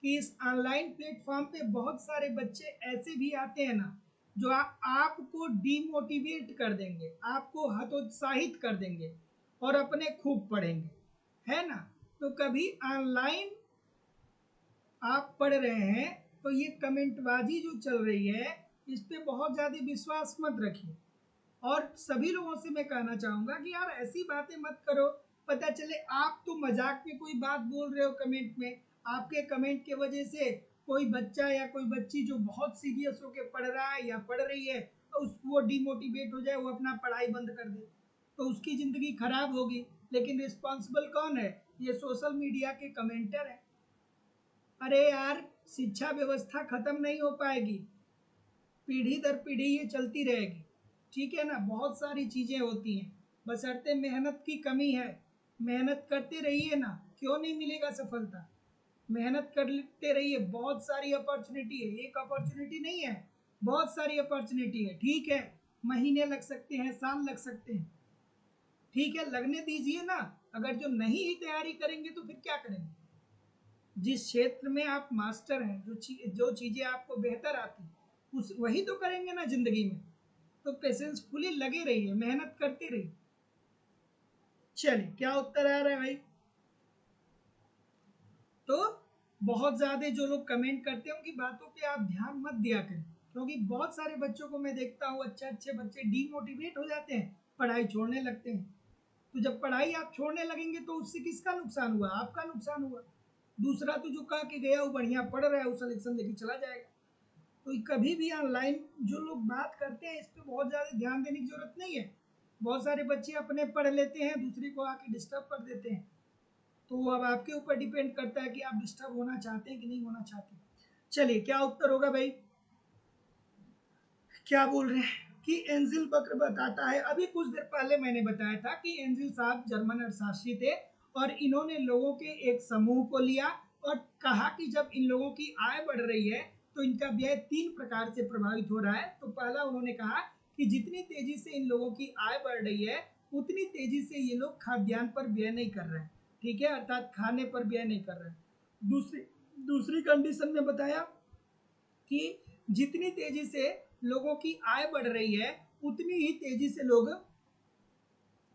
कि इस ऑनलाइन प्लेटफॉर्म पे बहुत सारे बच्चे ऐसे भी आते हैं ना जो आपको डिमोटिवेट कर देंगे, आपको हतोत्साहित कर देंगे और अपने खूब पढ़ेंगे, है ना। तो कभी ऑनलाइन आप पढ़ रहे हैं तो ये कमेंटबाजी जो चल रही है इस पे बहुत ज़्यादा विश्वास मत रखिए। और सभी लोगों से मैं कहना चाहूँगा कि यार ऐसी बातें मत करो, पता चले आप तो मजाक में कोई बात बोल रहे हो कमेंट में, आपके कमेंट के वजह से कोई बच्चा या कोई बच्ची जो बहुत सीरियस होकर पढ़ रहा है या पढ़ रही है वो डिमोटिवेट हो जाए, वो अपना पढ़ाई बंद कर दे, तो उसकी ज़िंदगी खराब होगी। लेकिन रिस्पॉन्सिबल कौन है? ये सोशल मीडिया के कमेंटर है। अरे यार, शिक्षा व्यवस्था खत्म नहीं हो पाएगी, पीढ़ी दर पीढ़ी ये चलती रहेगी, ठीक है ना। बहुत सारी चीज़ें होती हैं, बशर्ते मेहनत की कमी है। मेहनत करते रहिए ना, क्यों नहीं मिलेगा सफलता? मेहनत करते रहिए, बहुत सारी अपॉर्चुनिटी है, एक अपॉर्चुनिटी नहीं है, बहुत सारी अपॉर्चुनिटी है। ठीक है, महीने लग सकते हैं, साल लग सकते हैं, ठीक है, लगने दीजिए ना। अगर जो नहीं ही तैयारी करेंगे तो फिर क्या करेंगे? जिस क्षेत्र में आप मास्टर हैं, जो चीज़ें आपको बेहतर आती उस वही तो करेंगे ना जिंदगी में। तो पेशेंसफुली लगे रहिए, मेहनत करते रहिए। चलिए, क्या उत्तर आ रहा है भाई? तो बहुत ज़्यादा जो लोग कमेंट करते हैं उनकी बातों पे आप ध्यान मत दिया करें, क्योंकि बहुत सारे बच्चों को मैं देखता हूँ, अच्छे अच्छे बच्चे डीमोटिवेट हो जाते हैं, पढ़ाई छोड़ने लगते हैं। तो जब पढ़ाई आप छोड़ने लगेंगे तो उससे किसका नुकसान हुआ? आपका नुकसान हुआ। दूसरा तो जो कह के गया वो बढ़िया पढ़ रहा है, वो सिलेक्शन लेके चला जाएगा। तो कभी भी ऑनलाइन जो लोग बात करते हैं इस पर बहुत ज़्यादा ध्यान देने की जरूरत नहीं है। बहुत सारे बच्चे अपने पढ़ लेते हैं, दूसरे को आके डिस्टर्ब कर देते हैं। तो अब आपके ऊपर डिपेंड करता है कि आप डिस्टर्ब होना चाहते हैं कि नहीं होना चाहते। चलिए, क्या उत्तर होगा भाई? क्या बोल रहे हैं कि एंजिल वक्र बताता है। अभी कुछ देर पहले मैंने बताया था कि एंजिल साहब जर्मन अर्थशास्त्री थे और इन्होंने लोगों के एक समूह को लिया और कहा कि जब इन लोगों की आय बढ़ रही है तो इनका व्यय 3 प्रकार से प्रभावित हो रहा है। तो पहला उन्होंने कहा कि जितनी तेजी से इन लोगों की आय बढ़ रही है उतनी तेजी से ये लोग खाद्यान्न पर व्यय नहीं कर रहे हैं, ठीक है, अर्थात खाने पर व्यय नहीं कर रहे हैं। दूसरी दूसरी कंडीशन में बताया कि जितनी तेजी से लोगों की आय बढ़ रही है उतनी ही तेजी से लोग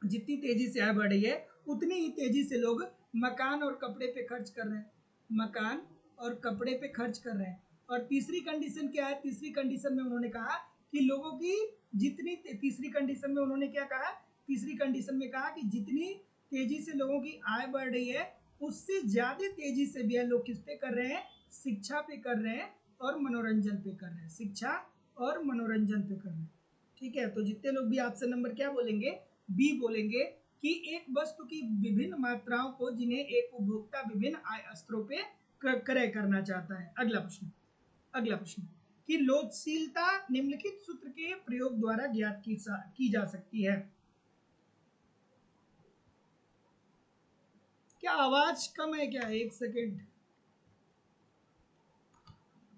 जितनी तेजी से आय बढ़ रही है उतनी ही तेजी से लोग मकान और कपड़े पे खर्च कर रहे हैं, मकान और कपड़े पे खर्च कर रहे हैं। और तीसरी कंडीशन क्या है? तीसरी कंडीशन में उन्होंने कहा कि लोगों की जितनी तीसरी कंडीशन में उन्होंने क्या कहा? तीसरी कंडीशन में कहा कि जितनी तेजी से लोगों की आय बढ़ रही है उससे ज्यादा तेजी से भी लोग किस पे कर रहे हैं? शिक्षा पे कर रहे हैं और मनोरंजन पे कर रहे हैं, शिक्षा और मनोरंजन पे कर रहे हैं, ठीक है। तो जितने लोग भी ऑप्शन नंबर क्या बोलेंगे? बी बोलेंगे कि एक वस्तु की विभिन्न मात्राओं को जिन्हें एक उपभोक्ता विभिन्न आय स्तरों पे क्रय करना चाहता है। अगला प्रश्न कि लोचशीलता निम्नलिखित सूत्र के प्रयोग द्वारा ज्ञात की जा सकती है। क्या आवाज कम है क्या? एक सेकेंड,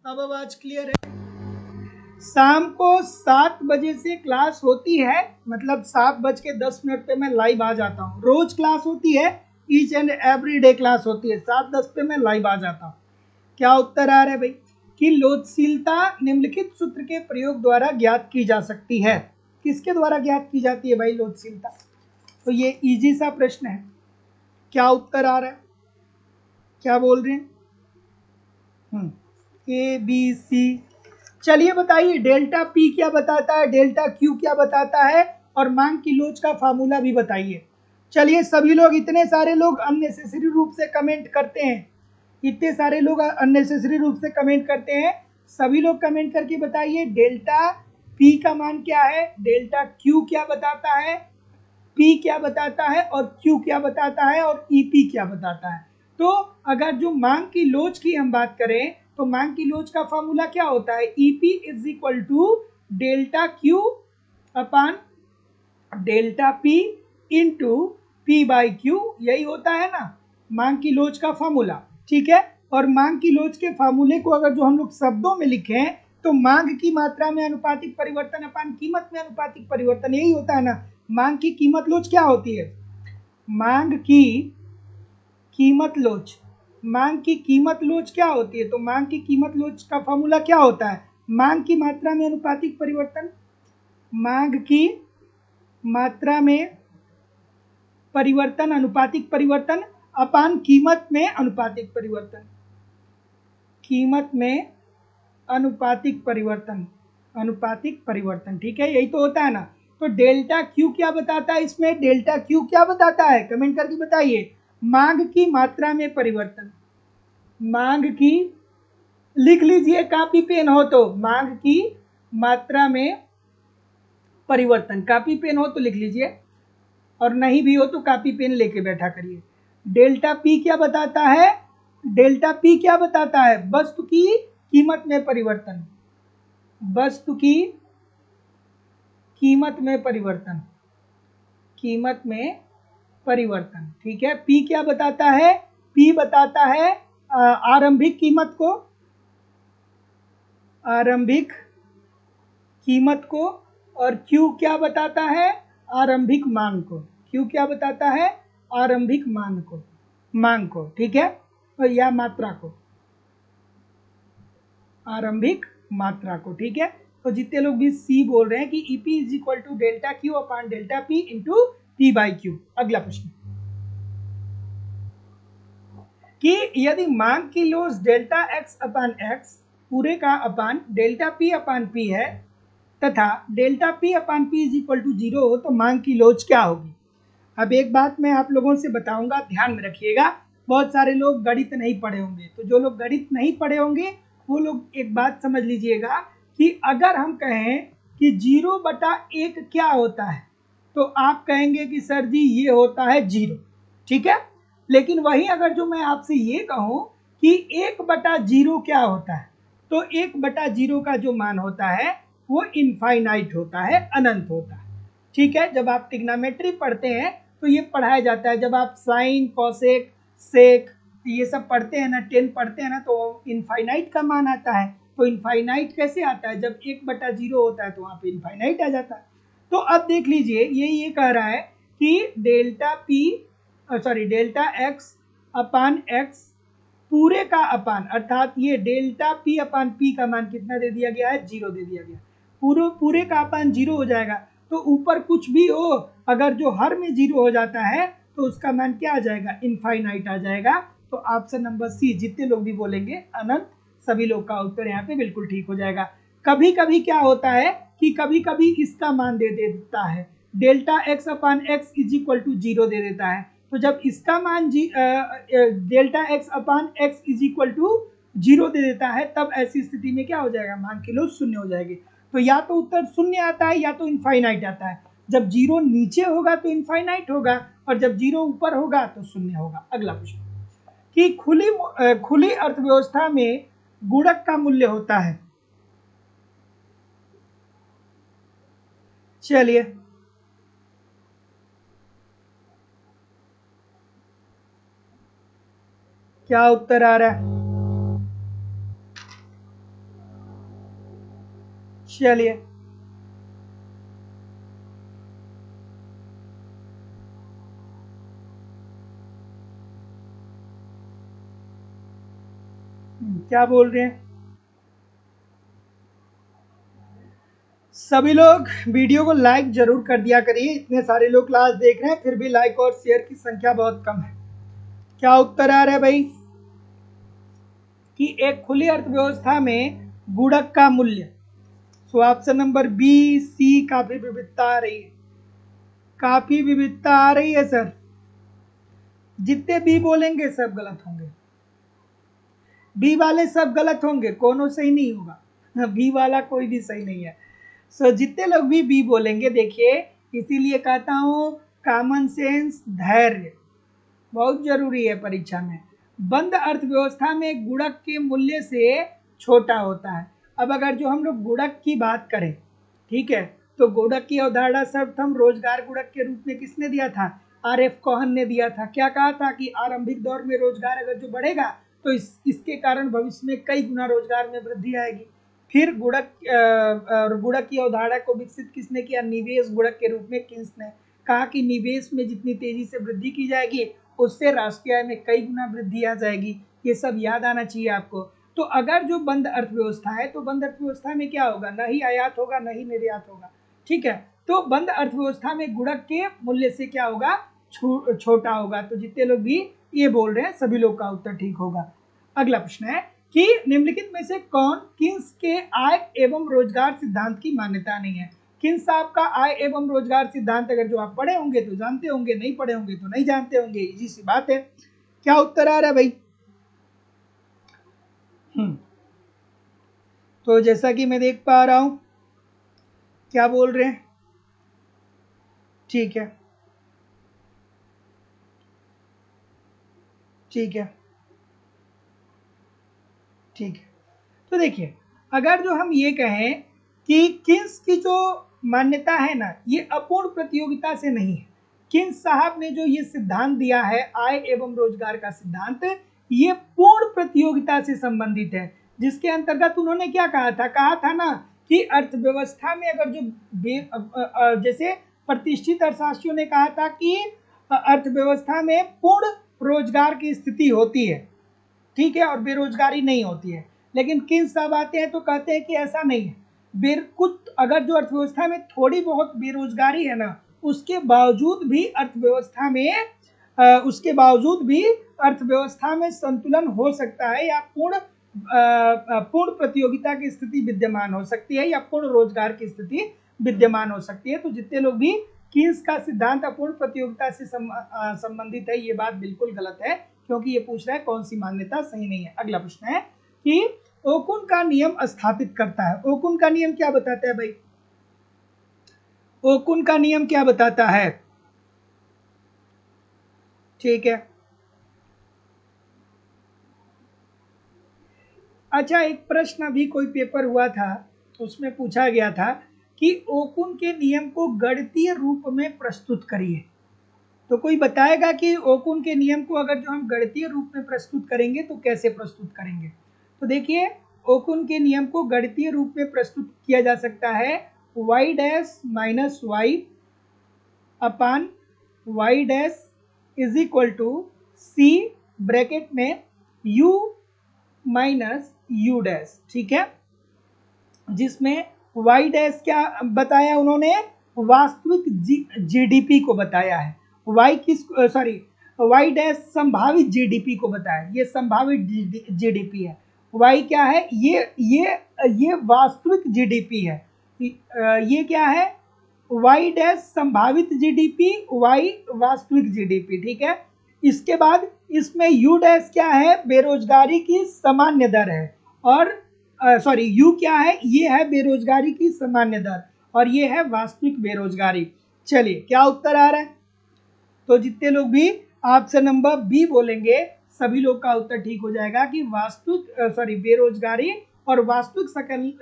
अब आवाज क्लियर है? शाम को 7 बजे से क्लास होती है, मतलब 7:10 पे मैं लाइव आ जाता हूँ। रोज क्लास होती है, each and every day class होती है, 7:10 पे मैं लाइव आ जाता हूँ। क्या उत्तर आ रहा है भाई? कि लोचशीलता निम्नलिखित सूत्र के प्रयोग द्वारा ज्ञात की जा सकती है। किसके द्वारा ज्ञात की जाती है भाई लोचशीलता? तो ये इजी सा प्रश्न है। क्या उत्तर आ रहा है? क्या बोल रहे हैं? A B C. चलिए बताइए, डेल्टा पी क्या बताता है, डेल्टा क्यू क्या बताता है, और मांग की लोच का फार्मूला भी बताइए। चलिए, सभी लोग, इतने सारे लोग अननेसेसरी रूप से कमेंट करते हैं, इतने सारे लोग अननेसेसरी रूप से कमेंट करते हैं। सभी लोग कमेंट करके बताइए डेल्टा पी का मान क्या है, डेल्टा क्यू क्या बताता है, P क्या बताता है और Q क्या बताता है और EP क्या बताता है। तो अगर जो मांग की लोच की हम बात करें तो मांग की लोच का फॉर्मूला क्या होता है, EP is equal to delta Q upon delta P into P by Q, यही होता है ना मांग की लोच का फॉर्मूला। ठीक है, और मांग की लोच के फार्मूले को अगर जो हम लोग शब्दों में लिखें तो मांग की मात्रा में अनुपातिक परिवर्तन अपान कीमत में अनुपातिक परिवर्तन, यही होता है ना। मांग की कीमत लोच क्या होती है, मांग की कीमत लोच, मांग की कीमत लोच क्या होती है, तो मांग की कीमत लोच का फॉर्मूला क्या होता है, मांग की मात्रा में अनुपातिक परिवर्तन, मांग की मात्रा में परिवर्तन अनुपातिक परिवर्तन अपान कीमत में अनुपातिक परिवर्तन, कीमत में अनुपातिक परिवर्तन, अनुपातिक परिवर्तन। ठीक है, यही तो होता है ना। तो डेल्टा क्यू क्या बताता है, इसमें डेल्टा क्यू क्या बताता है, कमेंट करके बताइए। मांग की मात्रा में परिवर्तन, मांग की, लिख लीजिए कापी पेन हो तो, मांग की मात्रा में परिवर्तन, कापी पेन हो तो लिख लीजिए और नहीं भी हो तो कापी पेन लेके बैठा करिए। डेल्टा पी क्या बताता है, डेल्टा पी क्या बताता है, वस्तु की कीमत में परिवर्तन, वस्तु की कीमत में परिवर्तन, कीमत में परिवर्तन। ठीक है, पी क्या बताता है, पी बताता है आरंभिक कीमत को, आरंभिक कीमत को, और क्यू क्या बताता है, आरंभिक मांग को, क्यू क्या बताता है, आरंभिक मांग को, मांग को। ठीक है, और या मात्रा को, आरंभिक मात्रा को। ठीक है, तो जितने लोग भी सी बोल रहे हैं कि EP is equal to delta Q upon delta P into P by Q. अगला प्रश्न कि यदि मांग की लोच डेल्टा एक्स अपान एक्स पूरे का upon delta P upon P है तथा delta P upon P is equal to 0 हो तो मांग की लोच क्या होगी। अब एक बात मैं आप लोगों से बताऊंगा, ध्यान में रखिएगा। बहुत सारे लोग गणित नहीं पढ़े होंगे, तो जो लोग गणित नहीं पढ़े होंगे वो लोग एक बात समझ लीजिएगा कि अगर हम कहें कि 0/1 क्या होता है तो आप कहेंगे कि सर जी ये होता है 0। ठीक है, लेकिन वही अगर जो मैं आपसे ये कहूं कि 1/0 क्या होता है, तो 1/0 का जो मान होता है वो इनफाइनाइट होता है, अनंत होता है। ठीक है, जब आप ट्रिग्नोमेट्री पढ़ते हैं तो ये पढ़ाया जाता है, जब आप साइन कोसेक सेक ये सब पढ़ते हैं ना, 10 पढ़ते हैं ना, तो इनफाइनाइट का मान आता है। तो इनफाइनाइट कैसे आता है, जब 1/0 होता है तो वहाँ पे इनफाइनाइट आ जाता है। तो अब देख लीजिए ये कह रहा है कि delta P sorry delta x upon x पूरे का अपान, अर्थात ये डेल्टा पी अपान पी का मान कितना दे दिया गया है, 0 दे दिया गया। पूरे का अपान 0 हो जाएगा, तो ऊपर कुछ भी हो अगर जो हर में 0 हो जाता है तो उसका मान क्या आ जाएगा, इनफाइनाइट आ जाएगा। तो ऑप्शन नंबर सी, जितने लोग भी बोलेंगे अनंत, सभी लोग का उत्तर यहाँ पे बिल्कुल ठीक हो जाएगा। कभी कभी क्या होता है कि कभी कभी इसका मान दे देता है, delta x upon X is equal to 0 दे देता है। तो जब इसका मान delta x upon X is equal to 0 दे देता है, तब ऐसी स्थिति में क्या हो जाएगा, मान की लोच 0 हो जाएगी। तो या तो उत्तर 0 आता है या तो इनफाइनाइट आता है। जब 0 नीचे होगा तो इनफाइनाइट होगा और जब 0 ऊपर होगा तो 0 होगा। अगला प्रश्न कि खुली अर्थव्यवस्था में गुणक का मूल्य होता है, चलिए क्या उत्तर आ रहा है, चलिए क्या बोल रहे हैं सभी लोग। वीडियो को लाइक जरूर कर दिया करिए, इतने सारे लोग क्लास देख रहे हैं फिर भी लाइक और शेयर की संख्या बहुत कम है। क्या उत्तर आ रहा है भाई कि एक खुली अर्थव्यवस्था में गुणक का मूल्य, so option number B C, काफी विविधता आ रही है, काफी विविधता आ रही है सर। जितने बी बोलेंगे सब गलत होंगे, बी वाले सब गलत होंगे, कोनो सही नहीं होगा, बी वाला कोई भी सही नहीं है। सो जितने लोग भी बी बोलेंगे, देखिए इसीलिए कहता हूं कॉमन सेंस, धैर्य बहुत जरूरी है परीक्षा में। बंद अर्थव्यवस्था में गुणक के मूल्य से छोटा होता है। अब अगर जो हम लोग गुणक की बात करें, ठीक है, तो गुणक की अवधारणा सर्वप्रथम रोजगार गुणक के रूप में किसने दिया था? RF कोहन ने दिया था। क्या कहा था कि आरंभिक दौर में रोजगार अगर जो बढ़ेगा तो इसके कारण भविष्य में कई गुना रोजगार में वृद्धि आएगी। फिर गुणक की अवधारणा को विकसित किसने किया? निवेश गुणक के रूप में किन्स ने कहा कि निवेश में जितनी तेजी से वृद्धि की जाएगी उससे राष्ट्रीय आय में कई गुना वृद्धि आ जाएगी। ये सब याद आना चाहिए आपको। तो अगर जो बंद अर्थव्यवस्था है तो बंद अर्थव्यवस्था में क्या होगा? न ही आयात होगा न ही निर्यात होगा, ठीक है। तो बंद अर्थव्यवस्था में गुणक के मूल्य से क्या होगा? छोटा होगा। तो जितने लोग भी ये बोल रहे हैं सभी लोग का उत्तर ठीक होगा। अगला प्रश्न है कि निम्नलिखित में से कौन किन्स के आय एवं रोजगार सिद्धांत की मान्यता नहीं है? किन्स साहब का आय एवं रोजगार सिद्धांत अगर जो आप पढ़े होंगे तो जानते होंगे, नहीं पढ़े होंगे तो नहीं जानते होंगे, इजी सी बात है। क्या उत्तर आ रहा है भाई? तो जैसा कि मैं देख पा रहा हूं, क्या बोल रहे हैं? ठीक है, ठीक है, ठीक है। तो देखिए, अगर जो हम ये कहें कि किन्स की जो मान्यता है ना, ये अपूर्ण प्रतियोगिता से नहीं है। किन्स साहब ने जो ये सिद्धांत दिया है आय एवं रोजगार का सिद्धांत, ये पूर्ण प्रतियोगिता से संबंधित है। जिसके अंतर्गत उन्होंने क्या कहा था ना कि अर्थव्यवस्था में अगर जो जैसे प्रतिष्ठित अर्थशास्त्रियों ने कहा था कि अर्थव्यवस्था में पूर्ण रोजगार की स्थिति होती है, ठीक है, और बेरोजगारी नहीं होती है। लेकिन किन्स साहब आते हैं तो कहते हैं कि ऐसा नहीं है। कुछ अगर जो अर्थव्यवस्था में थोड़ी बहुत बेरोजगारी है ना, उसके बावजूद भी अर्थव्यवस्था में संतुलन हो सकता है, या पूर्ण प्रतियोगिता की स्थिति विद्यमान हो सकती है, या पूर्ण रोजगार की स्थिति विद्यमान हो सकती है। तो जितने लोग भी किन्स का सिद्धांत अपूर्ण प्रतियोगिता से संबंधित है, ये बात बिल्कुल गलत है, क्योंकि ये पूछ रहा है कौन सी मान्यता सही नहीं है। अगला प्रश्न है कि ओकुन का नियम स्थापित करता है। ओकुन का नियम क्या बताता है भाई? ओकुन का नियम क्या बताता है? ठीक है, अच्छा, एक प्रश्न अभी कोई पेपर हुआ था, उसमें पूछा गया था कि ओकुन के नियम को गणितीय रूप में प्रस्तुत करिए। तो कोई बताएगा कि ओकुन के नियम को अगर जो हम गणितीय रूप में प्रस्तुत करेंगे तो कैसे प्रस्तुत करेंगे? तो देखिए, ओकुन के नियम को गणितीय रूप में प्रस्तुत किया जा सकता है y dash minus Y upon y dash is equal to C bracket में u माइनस यू डैश, ठीक है, जिसमें y डैश क्या बताया उन्होंने? वास्तविक जीडीपी को बताया है। y डैश संभावित जीडीपी को बताया, ये संभावित जीडीपी है। y क्या है? ये वास्तविक जीडीपी है। ये क्या है? y डैश संभावित जीडीपी, y वास्तविक जीडीपी, ठीक है। इसके बाद इसमें u डैश क्या है? बेरोजगारी की सामान्य दर है, और यू क्या है? ये है बेरोजगारी की सामान्य दर, और ये है वास्तविक बेरोजगारी। चलिए, क्या उत्तर आ रहा है? तो जितने लोग भी ऑप्शन नंबर बी बोलेंगे सभी लोग का उत्तर ठीक हो जाएगा कि बेरोजगारी और वास्तविक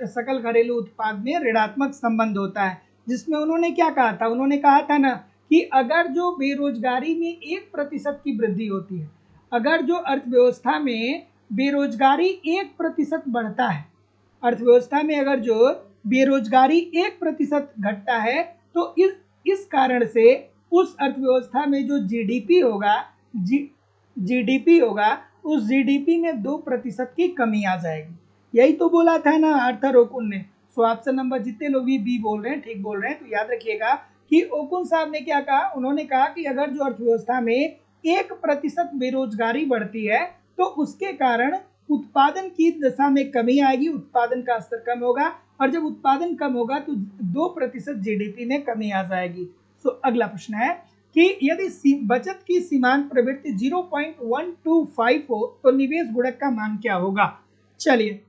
सकल घरेलू उत्पाद में ऋणात्मक संबंध होता है। जिसमें उन्होंने क्या कहा था? उन्होंने कहा था ना कि अगर जो बेरोजगारी में 1% की वृद्धि होती है, अगर जो अर्थव्यवस्था में बेरोजगारी 1% बढ़ता है, अर्थव्यवस्था में अगर जो बेरोजगारी 1% घटता है, तो इस कारण से उस अर्थव्यवस्था में जो जीडीपी होगा उस जीडीपी में 2% की कमी आ जाएगी। यही तो बोला था ना आर्थर ओकुन ने। सो ऑप्शन नंबर जितने लोग भी बी बोल रहे हैं ठीक बोल रहे हैं। तो याद रखिएगा कि ओकुन साहब ने क्या कहा? उन्होंने कहा कि अगर जो अर्थव्यवस्था में 1% बेरोजगारी बढ़ती है तो उसके कारण उत्पादन की दशा में कमी आएगी, उत्पादन का स्तर कम होगा, और जब उत्पादन कम होगा तो 2% जीडीपी में कमी आ जाएगी। तो अगला प्रश्न है कि यदि बचत की सीमांत प्रवृत्ति 0.125 हो तो निवेश गुणक का मान क्या होगा? चलिए,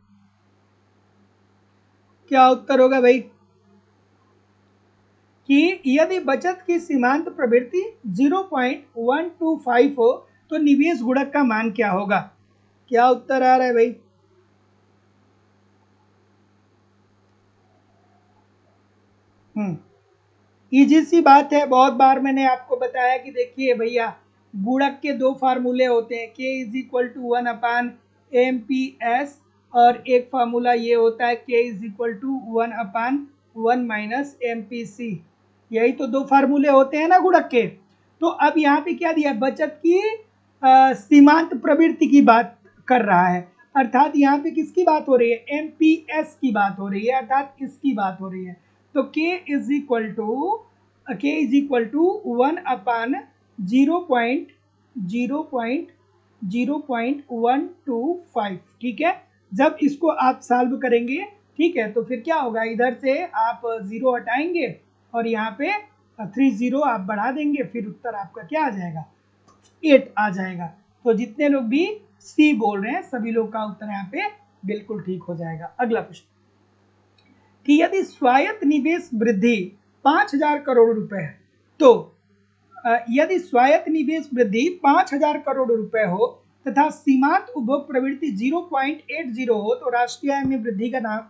क्या उत्तर होगा भाई? कि यदि बचत की सीमांत प्रवृत्ति 0.125 हो तो निवेश गुणक का मान क्या होगा? क्या उत्तर आ रहा है भाई? इजी सी बात है, बहुत बार मैंने आपको बताया कि देखिए भैया, गुणक के दो फार्मूले होते हैं, k is equal to 1/MP/s और एक फार्मूला ये होता है k इज इक्वल टू 1/1 - यही तो दो फार्मूले होते हैं ना गुणक के। तो अब यहाँ पे क्या दिया, बचत की सीमांत प्रवृत्ति की बात कर रहा है, अर्थात यहाँ पे किसकी बात हो रही है, MPS की बात हो रही है, अर्थात इसकी बात हो रही है। तो k इज इक्वल टू 1/0.125, ठीक है। जब इसको आप सॉल्व करेंगे, ठीक है, तो फिर क्या होगा, इधर से आप 0 हटाएंगे और यहाँ पे 30 आप बढ़ा देंगे, फिर उत्तर आपका क्या आ जाएगा, 8 आ जाएगा। तो जितने लोग भी सी बोल रहे हैं सभी लोग का उत्तर यहाँ पे बिल्कुल ठीक हो जाएगा। अगला प्रश्न कि यदि स्वायत्त निवेश वृद्धि 5,000 करोड़ रुपए है, तो यदि स्वायत्त निवेश वृद्धि 5,000 करोड़ रुपए हो तथा सीमांत उपभोग प्रवृत्ति 0.80 हो तो राष्ट्रीय आय में वृद्धि का नाम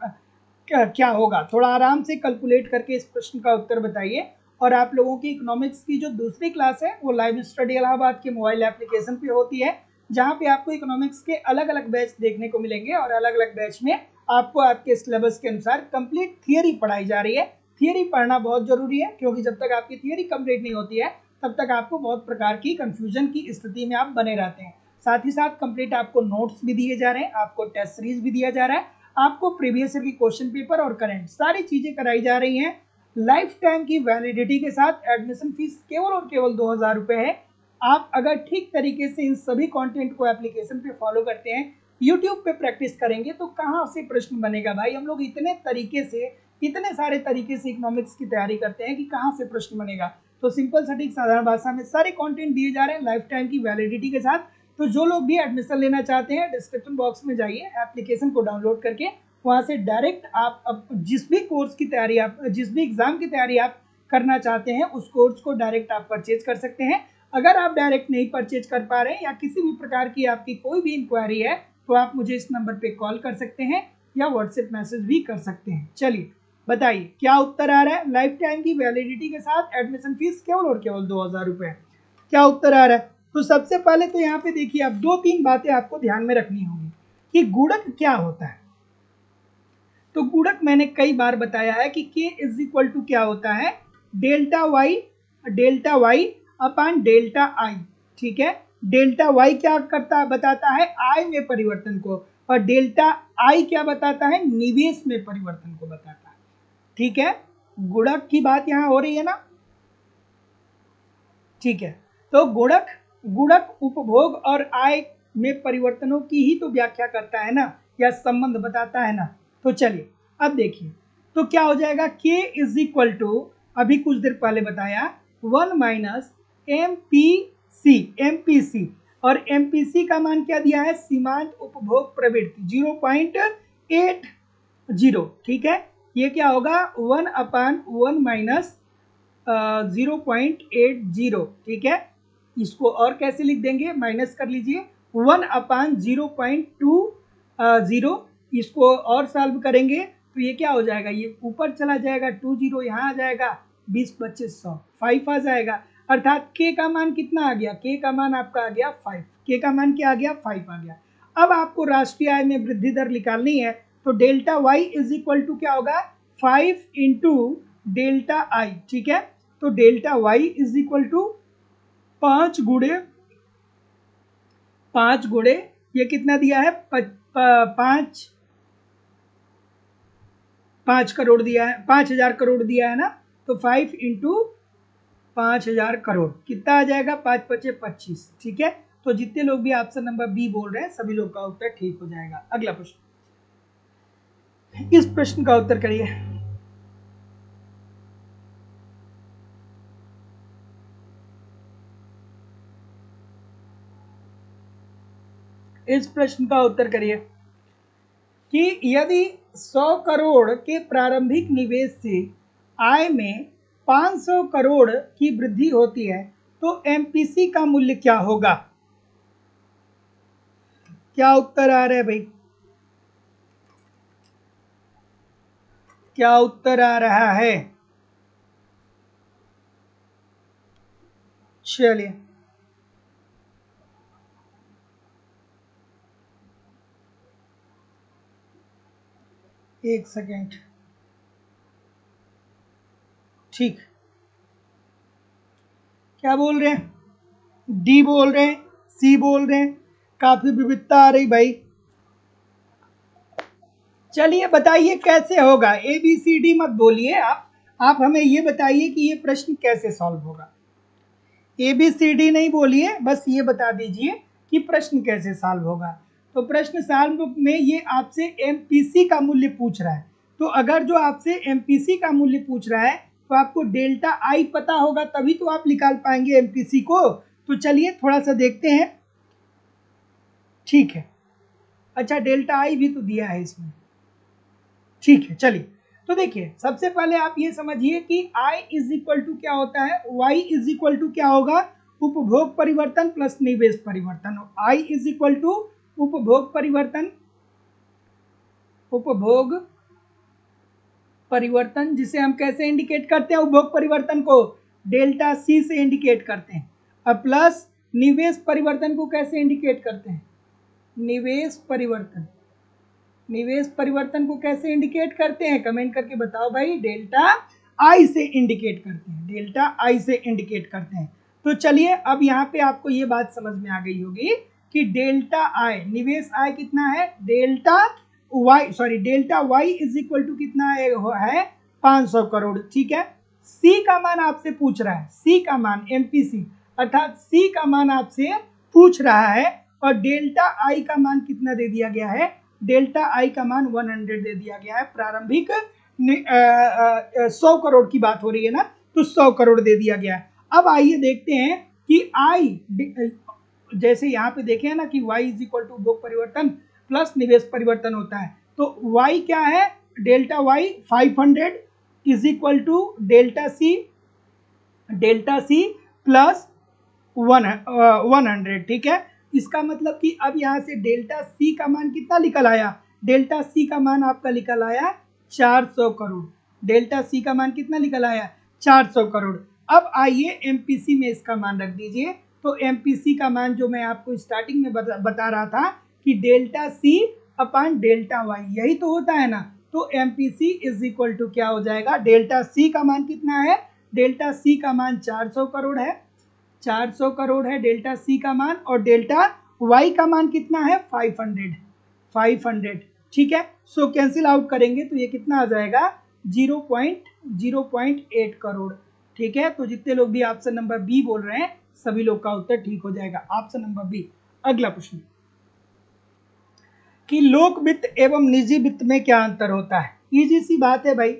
क्या होगा? थोड़ा आराम से कैलकुलेट करके इस प्रश्न का उत्तर बताइए। और आप लोगों की इकोनॉमिक्स की जो दूसरी क्लास है वो लाइव स्टडी इलाहाबाद के मोबाइल एप्लीकेशन पे होती है, जहाँ पे आपको इकोनॉमिक्स के अलग अलग बैच देखने को मिलेंगे और अलग अलग बैच में आपको आपके सिलेबस के अनुसार कंप्लीट थियरी पढ़ाई जा रही है। थियरी पढ़ना बहुत जरूरी है, क्योंकि जब तक आपकी थियरी कंप्लीट नहीं होती है तब तक आपको बहुत प्रकार की कंफ्यूजन की स्थिति में आप बने रहते हैं। साथ ही साथ कंप्लीट आपको नोट्स भी दिए जा रहे हैं, आपको टेस्ट सीरीज भी दिया जा रहा है, आपको प्रीवियस ईयर की क्वेश्चन पेपर और करंट सारी चीजें कराई जा रही हैं। लाइफ टाइम की वैलिडिटी के साथ एडमिशन फीस केवल और केवल 2,000 रुपए है। आप अगर ठीक तरीके से इन सभी कंटेंट को एप्लीकेशन पे फॉलो करते हैं, यूट्यूब पे प्रैक्टिस करेंगे, तो कहाँ से प्रश्न बनेगा भाई? हम लोग इतने तरीके से, इतने सारे तरीके से इकोनॉमिक्स की तैयारी करते हैं कि कहाँ से प्रश्न बनेगा। तो सिंपल सटीक साधारण भाषा में सारे कंटेंट दिए जा रहे हैं लाइफ टाइम की वैलिडिटी के साथ। तो जो लोग भी एडमिशन लेना चाहते हैं, डिस्क्रिप्शन बॉक्स में जाइए, एप्लीकेशन को डाउनलोड करके वहाँ से डायरेक्ट आप जिस भी कोर्स की तैयारी, आप जिस भी एग्जाम की तैयारी आप करना चाहते हैं, उस कोर्स को डायरेक्ट आप परचेज कर सकते हैं। अगर आप डायरेक्ट नहीं परचेज कर पा रहे हैं या किसी भी प्रकार की आपकी कोई भी इंक्वायरी है, तो आप मुझे इस नंबर पे कॉल कर सकते हैं या व्हाट्सएप मैसेज भी कर सकते हैं। चलिए बताइए क्या उत्तर आ रहा है? लाइफ टाइम की वैलिडिटी के साथ एडमिशन फीस केवल और केवल 2,000 रुपए। क्या उत्तर आ रहा है? तो सबसे पहले तो यहाँ पे देखिए, आप 2-3 बातें आपको ध्यान में रखनी होंगी कि गुणक क्या होता है। तो गुणक मैंने कई बार बताया है कि k इज इक्वल टू क्या होता है, delta Y upon delta I, ठीक है। डेल्टा वाई क्या करता बताता है, आय में परिवर्तन को, और डेल्टा आई क्या बताता है, निवेश में परिवर्तन को बताता है, ठीक है। गुणक की बात यहाँ हो रही है ना, ठीक है। तो गुणक उपभोग और आय में परिवर्तनों की ही तो व्याख्या करता है ना, या संबंध बताता है ना। तो चलिए अब देखिए, तो क्या हो जाएगा, k इज इक्वल टू, अभी कुछ देर पहले बताया, 1 - MPC, और MPC का मान क्या दिया है, सीमांत उपभोग प्रवृत्ति 0.80, ठीक है। ये क्या होगा, 1/1 - 0.80, ठीक है। इसको और कैसे लिख देंगे, माइनस कर लीजिए, 1/0.20, इसको और सॉल्व करेंगे तो ये क्या हो जाएगा, ये ऊपर चला जाएगा, 20 यहाँ आ जाएगा, 20-25-100, 5 आ जाएगा। अर्थात k का मान कितना आ गया, k का मान आपका आ गया 5, k का मान क्या आ गया, 5 आ गया। अब आपको राष्ट्रीय आय में वृद्धि दर निकालनी है, तो delta y is equal to क्या होगा, 5 इंटू डेल्टा आई, ठीक है। तो delta y is equal to 5 गुणे ये कितना दिया है, 5 करोड़ दिया है, 5,000 करोड़ दिया है ना। तो 5 इंटू 5,000 करोड़ कितना आ जाएगा, 5×5=25, ठीक है। तो जितने लोग भी ऑप्शन नंबर बी बोल रहे हैं सभी लोग का उत्तर ठीक हो जाएगा। अगला प्रश्न, इस प्रश्न का उत्तर करिए। इस प्रश्न का उत्तर करिए कि यदि 100 करोड़ के प्रारंभिक निवेश से आय में 500 करोड़ की वृद्धि होती है तो एमपीसी का मूल्य क्या होगा? क्या उत्तर आ रहा है भाई? क्या उत्तर आ रहा है? चलिए, एक सेकेंड। ठीक, क्या बोल रहे हैं? डी बोल रहे हैं, सी बोल रहे हैं, काफी विविधता आ रही भाई। चलिए बताइए कैसे होगा, ए बी सी डी मत बोलिए आप हमें ये बताइए कि ये प्रश्न कैसे सॉल्व होगा। ए बी सी डी नहीं बोलिए, बस ये बता दीजिए कि प्रश्न कैसे सॉल्व होगा। तो प्रश्न सॉल्व में ये आपसे एमपीसी का मूल्य पूछ रहा है। तो अगर जो आपसे एमपीसी का मूल्य पूछ रहा है तो आपको डेल्टा आई पता होगा, तभी तो आप निकाल पाएंगे एमपीसी को। तो चलिए थोड़ा सा देखते हैं। ठीक है, अच्छा डेल्टा आई भी तो दिया है इसमें। ठीक है, चलिए तो देखिए सबसे पहले आप ये समझिए कि I इज इक्वल टू क्या होता है, Y इज इक्वल टू क्या होगा, उपभोग परिवर्तन प्लस निवेश परिवर्तन। I इज इक्वल टू उपभोग परिवर्तन, उपभोग परिवर्तन जिसे हम कैसे इंडिकेट करते हैं, उपभोग परिवर्तन को डेल्टा सी से इंडिकेट करते हैं। अब प्लस निवेश परिवर्तन को कैसे इंडिकेट करते हैं, निवेश परिवर्तन, निवेश परिवर्तन को कैसे इंडिकेट करते हैं, कमेंट करके बताओ भाई। डेल्टा आई से इंडिकेट करते हैं, डेल्टा आई से इंडिकेट करते हैं। तो चलिए अब यहाँ पे आपको ये बात समझ में आ गई होगी कि डेल्टा आई, निवेश आय कितना है, delta Y, sorry delta Y is equal to कितना है 500 करोड़। ठीक है, सी का मान आपसे पूछ रहा है, सी का मान एमपीसी अर्थात सी का मान आपसे पूछ रहा है, और डेल्टा आई का मान कितना दे दिया गया है, डेल्टा आई का मान 100 दे दिया गया है। प्रारंभिक 100 करोड़ की बात हो रही है ना, तो 100 करोड़ दे दिया गया है। अब आइए देखते हैं कि आई, जैसे यहाँ पे देखे हैं ना कि y इज इक्वल टू उपभोग परिवर्तन प्लस निवेश परिवर्तन होता है, तो y क्या है, delta y 500 is equal to delta C, delta C plus 100। ठीक है, इसका मतलब कि अब यहाँ से डेल्टा सी का मान कितना निकल आया, डेल्टा सी का मान आपका निकल आया 400 करोड़। डेल्टा सी का मान कितना निकल आया, 400 करोड़। अब आइए एमपीसी में इसका मान रख दीजिए। तो एमपीसी का मान जो मैं आपको स्टार्टिंग में बता रहा था कि delta C upon delta Y, यही तो होता है ना। तो एमपीसी इज इक्वल टू क्या हो जाएगा, डेल्टा सी का मान कितना है, डेल्टा सी का मान 400 करोड़ है, 400 करोड़ है डेल्टा सी का मान, और डेल्टा वाई का मान कितना है 500, 500। ठीक है, सो कैंसिल आउट करेंगे तो ये कितना आ जाएगा 0.08 करोड़। ठीक है, तो जितने लोग भी ऑप्शन नंबर बी बोल रहे हैं सभी लोग का उत्तर ठीक हो जाएगा, ऑप्शन नंबर बी। अगला प्रश्न कि लोक वित्त एवं निजी वित्त में क्या अंतर होता है। इजी सी बात है भाई,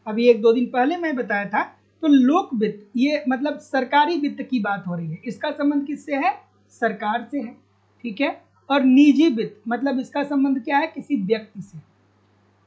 अभी 1-2 दिन पहले मैं बताया था। तो लोक वित्त ये मतलब सरकारी वित्त की बात हो रही है, इसका संबंध किससे है, सरकार से है। ठीक है, और निजी वित्त मतलब इसका संबंध क्या है, किसी व्यक्ति से,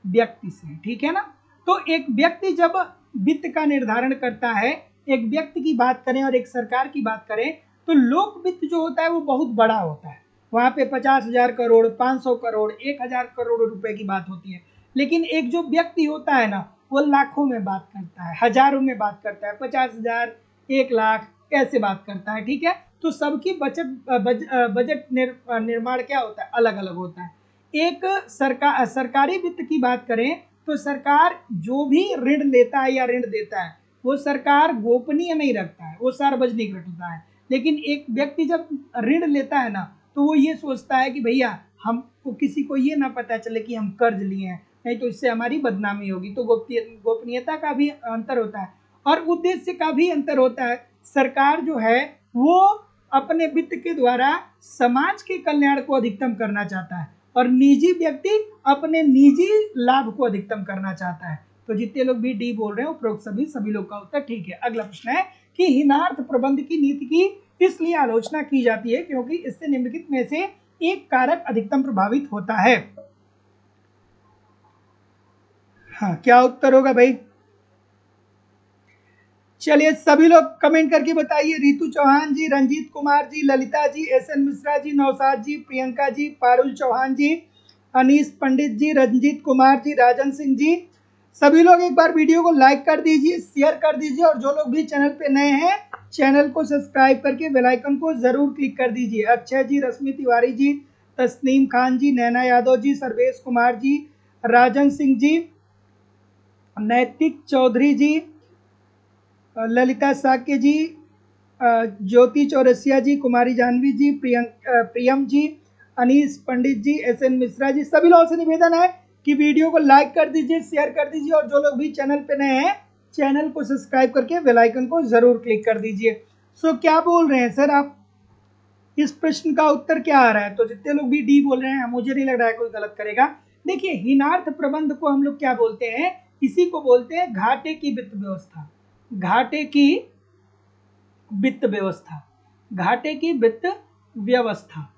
व्यक्ति से। ठीक है ना, तो एक व्यक्ति जब वित्त का निर्धारण करता है, एक व्यक्ति की बात करें और एक सरकार की बात करें, तो लोक वित्त जो होता है वो बहुत बड़ा होता है, वहां पे 50,000 करोड़, 500 करोड़, 1,000 करोड़ रुपए की बात होती है। लेकिन एक जो व्यक्ति होता है ना, वो लाखों में बात करता है, हजारों में बात करता है, 50,000, 1,00,000 ऐसे बात करता है। ठीक है, तो सबकी बजट निर्माण क्या होता है, अलग अलग होता है। एक सरकारी वित्त की बात करें तो सरकार जो भी ऋण लेता है या ऋण देता है वो सरकार गोपनीय नहीं रखता है, वो सार्वजनिक रखता है। लेकिन एक व्यक्ति जब ऋण लेता है ना, तो वो ये सोचता है कि भैया हमको किसी को ये ना पता चले कि हम कर्ज लिए हैं, नहीं तो इससे हमारी बदनामी होगी। तो गोपनीयता का भी अंतर होता है, और उद्देश्य का भी अंतर होता है। सरकार जो है वो अपने वित्त के द्वारा समाज के कल्याण को अधिकतम करना चाहता है, और निजी व्यक्ति अपने निजी लाभ को अधिकतम करना चाहता है। तो जितने लोग भी डी बोल रहे हैं उपरोक्त सभी लोग का उत्तर ठीक है। अगला प्रश्न है कि हीनार्थ प्रबंध की नीति की इसलिए आलोचना की जाती है क्योंकि इससे निम्नलिखित में से एक कारक अधिकतम प्रभावित होता है। हाँ, क्या उत्तर होगा भाई, चलिए सभी लोग कमेंट करके बताइए। रितु चौहान जी, रंजीत कुमार जी, ललिता जी, एसएन मिश्रा जी, नौसाद जी, प्रियंका जी, पारुल चौहान जी, अनीस पंडित जी, रंजीत कुमार जी, राजन सिंह जी, सभी लोग एक बार वीडियो को लाइक कर दीजिए, शेयर कर दीजिए और जो लोग भी चैनल पे नए हैं चैनल को सब्सक्राइब करके बेल आइकन को जरूर क्लिक कर दीजिए। अक्षय जी, रश्मि तिवारी जी, तस्नीम खान जी, नैना यादव जी, सर्वेश कुमार जी, राजन सिंह जी, नैतिक चौधरी जी, ललिता साक्य जी, ज्योति चौरसिया जी, कुमारी जानवी जी, प्रियम जी, अनीस पंडित जी, एसएन मिश्रा जी, सभी लोगों से निवेदन है कि वीडियो को लाइक कर दीजिए, शेयर कर दीजिए और जो लोग भी चैनल पे नए हैं चैनल को सब्सक्राइब करके बेल आइकन को जरूर क्लिक कर दीजिए। सो क्या बोल रहे हैं सर आप, इस प्रश्न का उत्तर क्या आ रहा है? तो जितने लोग भी डी बोल रहे हैं मुझे नहीं लग रहा है कोई गलत करेगा। देखिए हीनार्थ प्रबंध को हम लोग क्या बोलते हैं, इसी को बोलते हैं घाटे की वित्त व्यवस्था। घाटे की वित्त व्यवस्था, घाटे की वित्त व्यवस्था।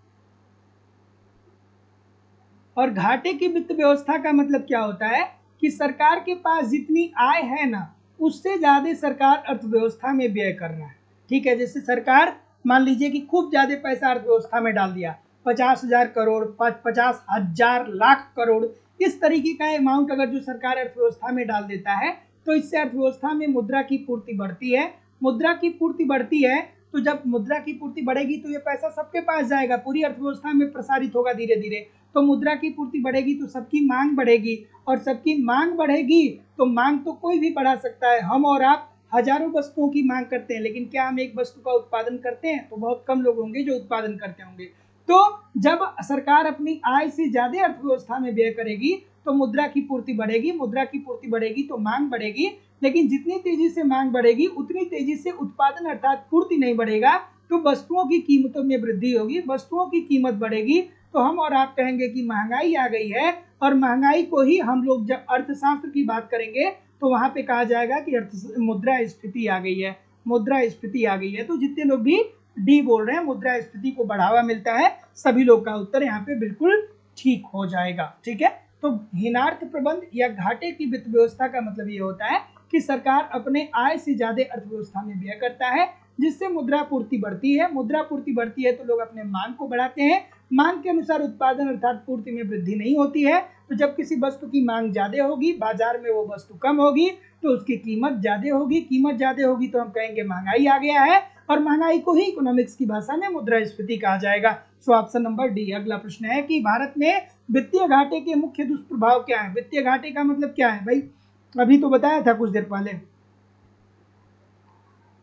और घाटे की वित्त व्यवस्था का मतलब क्या होता है कि सरकार के पास जितनी आय है ना उससे ज्यादा सरकार अर्थव्यवस्था में व्यय कर रहा है। ठीक है, जैसे सरकार मान लीजिए कि खूब ज्यादा पैसा अर्थव्यवस्था में डाल दिया, 50,000 करोड़, 50,000 लाख करोड़, इस तरीके का अमाउंट अगर जो सरकार अर्थव्यवस्था में डाल देता है तो इससे अर्थव्यवस्था में मुद्रा की पूर्ति बढ़ती है। मुद्रा की पूर्ति बढ़ती है तो जब मुद्रा की पूर्ति बढ़ेगी तो ये पैसा सबके पास जाएगा, पूरी अर्थव्यवस्था में प्रसारित होगा धीरे धीरे। तो मुद्रा की पूर्ति बढ़ेगी तो सबकी मांग बढ़ेगी, और सबकी मांग बढ़ेगी तो मांग तो कोई भी बढ़ा सकता है। हम और आप हजारों वस्तुओं की मांग करते हैं, लेकिन क्या हम एक वस्तु का उत्पादन करते हैं? तो बहुत कम लोग होंगे जो उत्पादन करते होंगे। तो जब सरकार अपनी आय से ज्यादा अर्थव्यवस्था में व्यय करेगी तो मुद्रा की पूर्ति बढ़ेगी, मुद्रा की पूर्ति बढ़ेगी तो मांग बढ़ेगी, लेकिन जितनी तेजी से मांग बढ़ेगी उतनी तेजी से उत्पादन अर्थात पूर्ति नहीं बढ़ेगा, तो वस्तुओं की कीमतों में वृद्धि होगी, वस्तुओं की कीमत बढ़ेगी तो हम और आप कहेंगे कि महंगाई आ गई है। और महंगाई को ही हम लोग जब अर्थशास्त्र की बात करेंगे तो वहां पे कहा जाएगा कि मुद्रा स्फीति आ गई है, मुद्रा स्फीति आ गई है। तो जितने लोग भी डी बोल रहे हैं मुद्रा स्फीति को बढ़ावा मिलता है, सभी लोग का उत्तर यहाँ पे बिल्कुल ठीक हो जाएगा। ठीक है, तो हीनार्थ प्रबंध या घाटे की वित्त व्यवस्था का मतलब ये होता है कि सरकार अपने आय से ज्यादा अर्थव्यवस्था में व्यय करता है, जिससे मुद्रा पूर्ति बढ़ती है। मुद्रा पूर्ति बढ़ती है तो लोग अपने मांग को बढ़ाते हैं, मांग के अनुसार उत्पादन अर्थात पूर्ति में वृद्धि नहीं होती है। तो जब किसी वस्तु की मांग ज्यादा होगी, बाजार में वो वस्तु कम होगी तो उसकी कीमत ज्यादा होगी, कीमत ज्यादा होगी तो हम कहेंगे महंगाई आ गया है, और महंगाई को ही इकोनॉमिक्स की भाषा में मुद्रास्फीति कहा जाएगा। सो ऑप्शन नंबर डी। अगला प्रश्न है कि भारत में वित्तीय घाटे के मुख्य दुष्प्रभाव क्या है? वित्तीय घाटे का मतलब क्या है भाई? अभी तो बताया था कुछ देर पहले।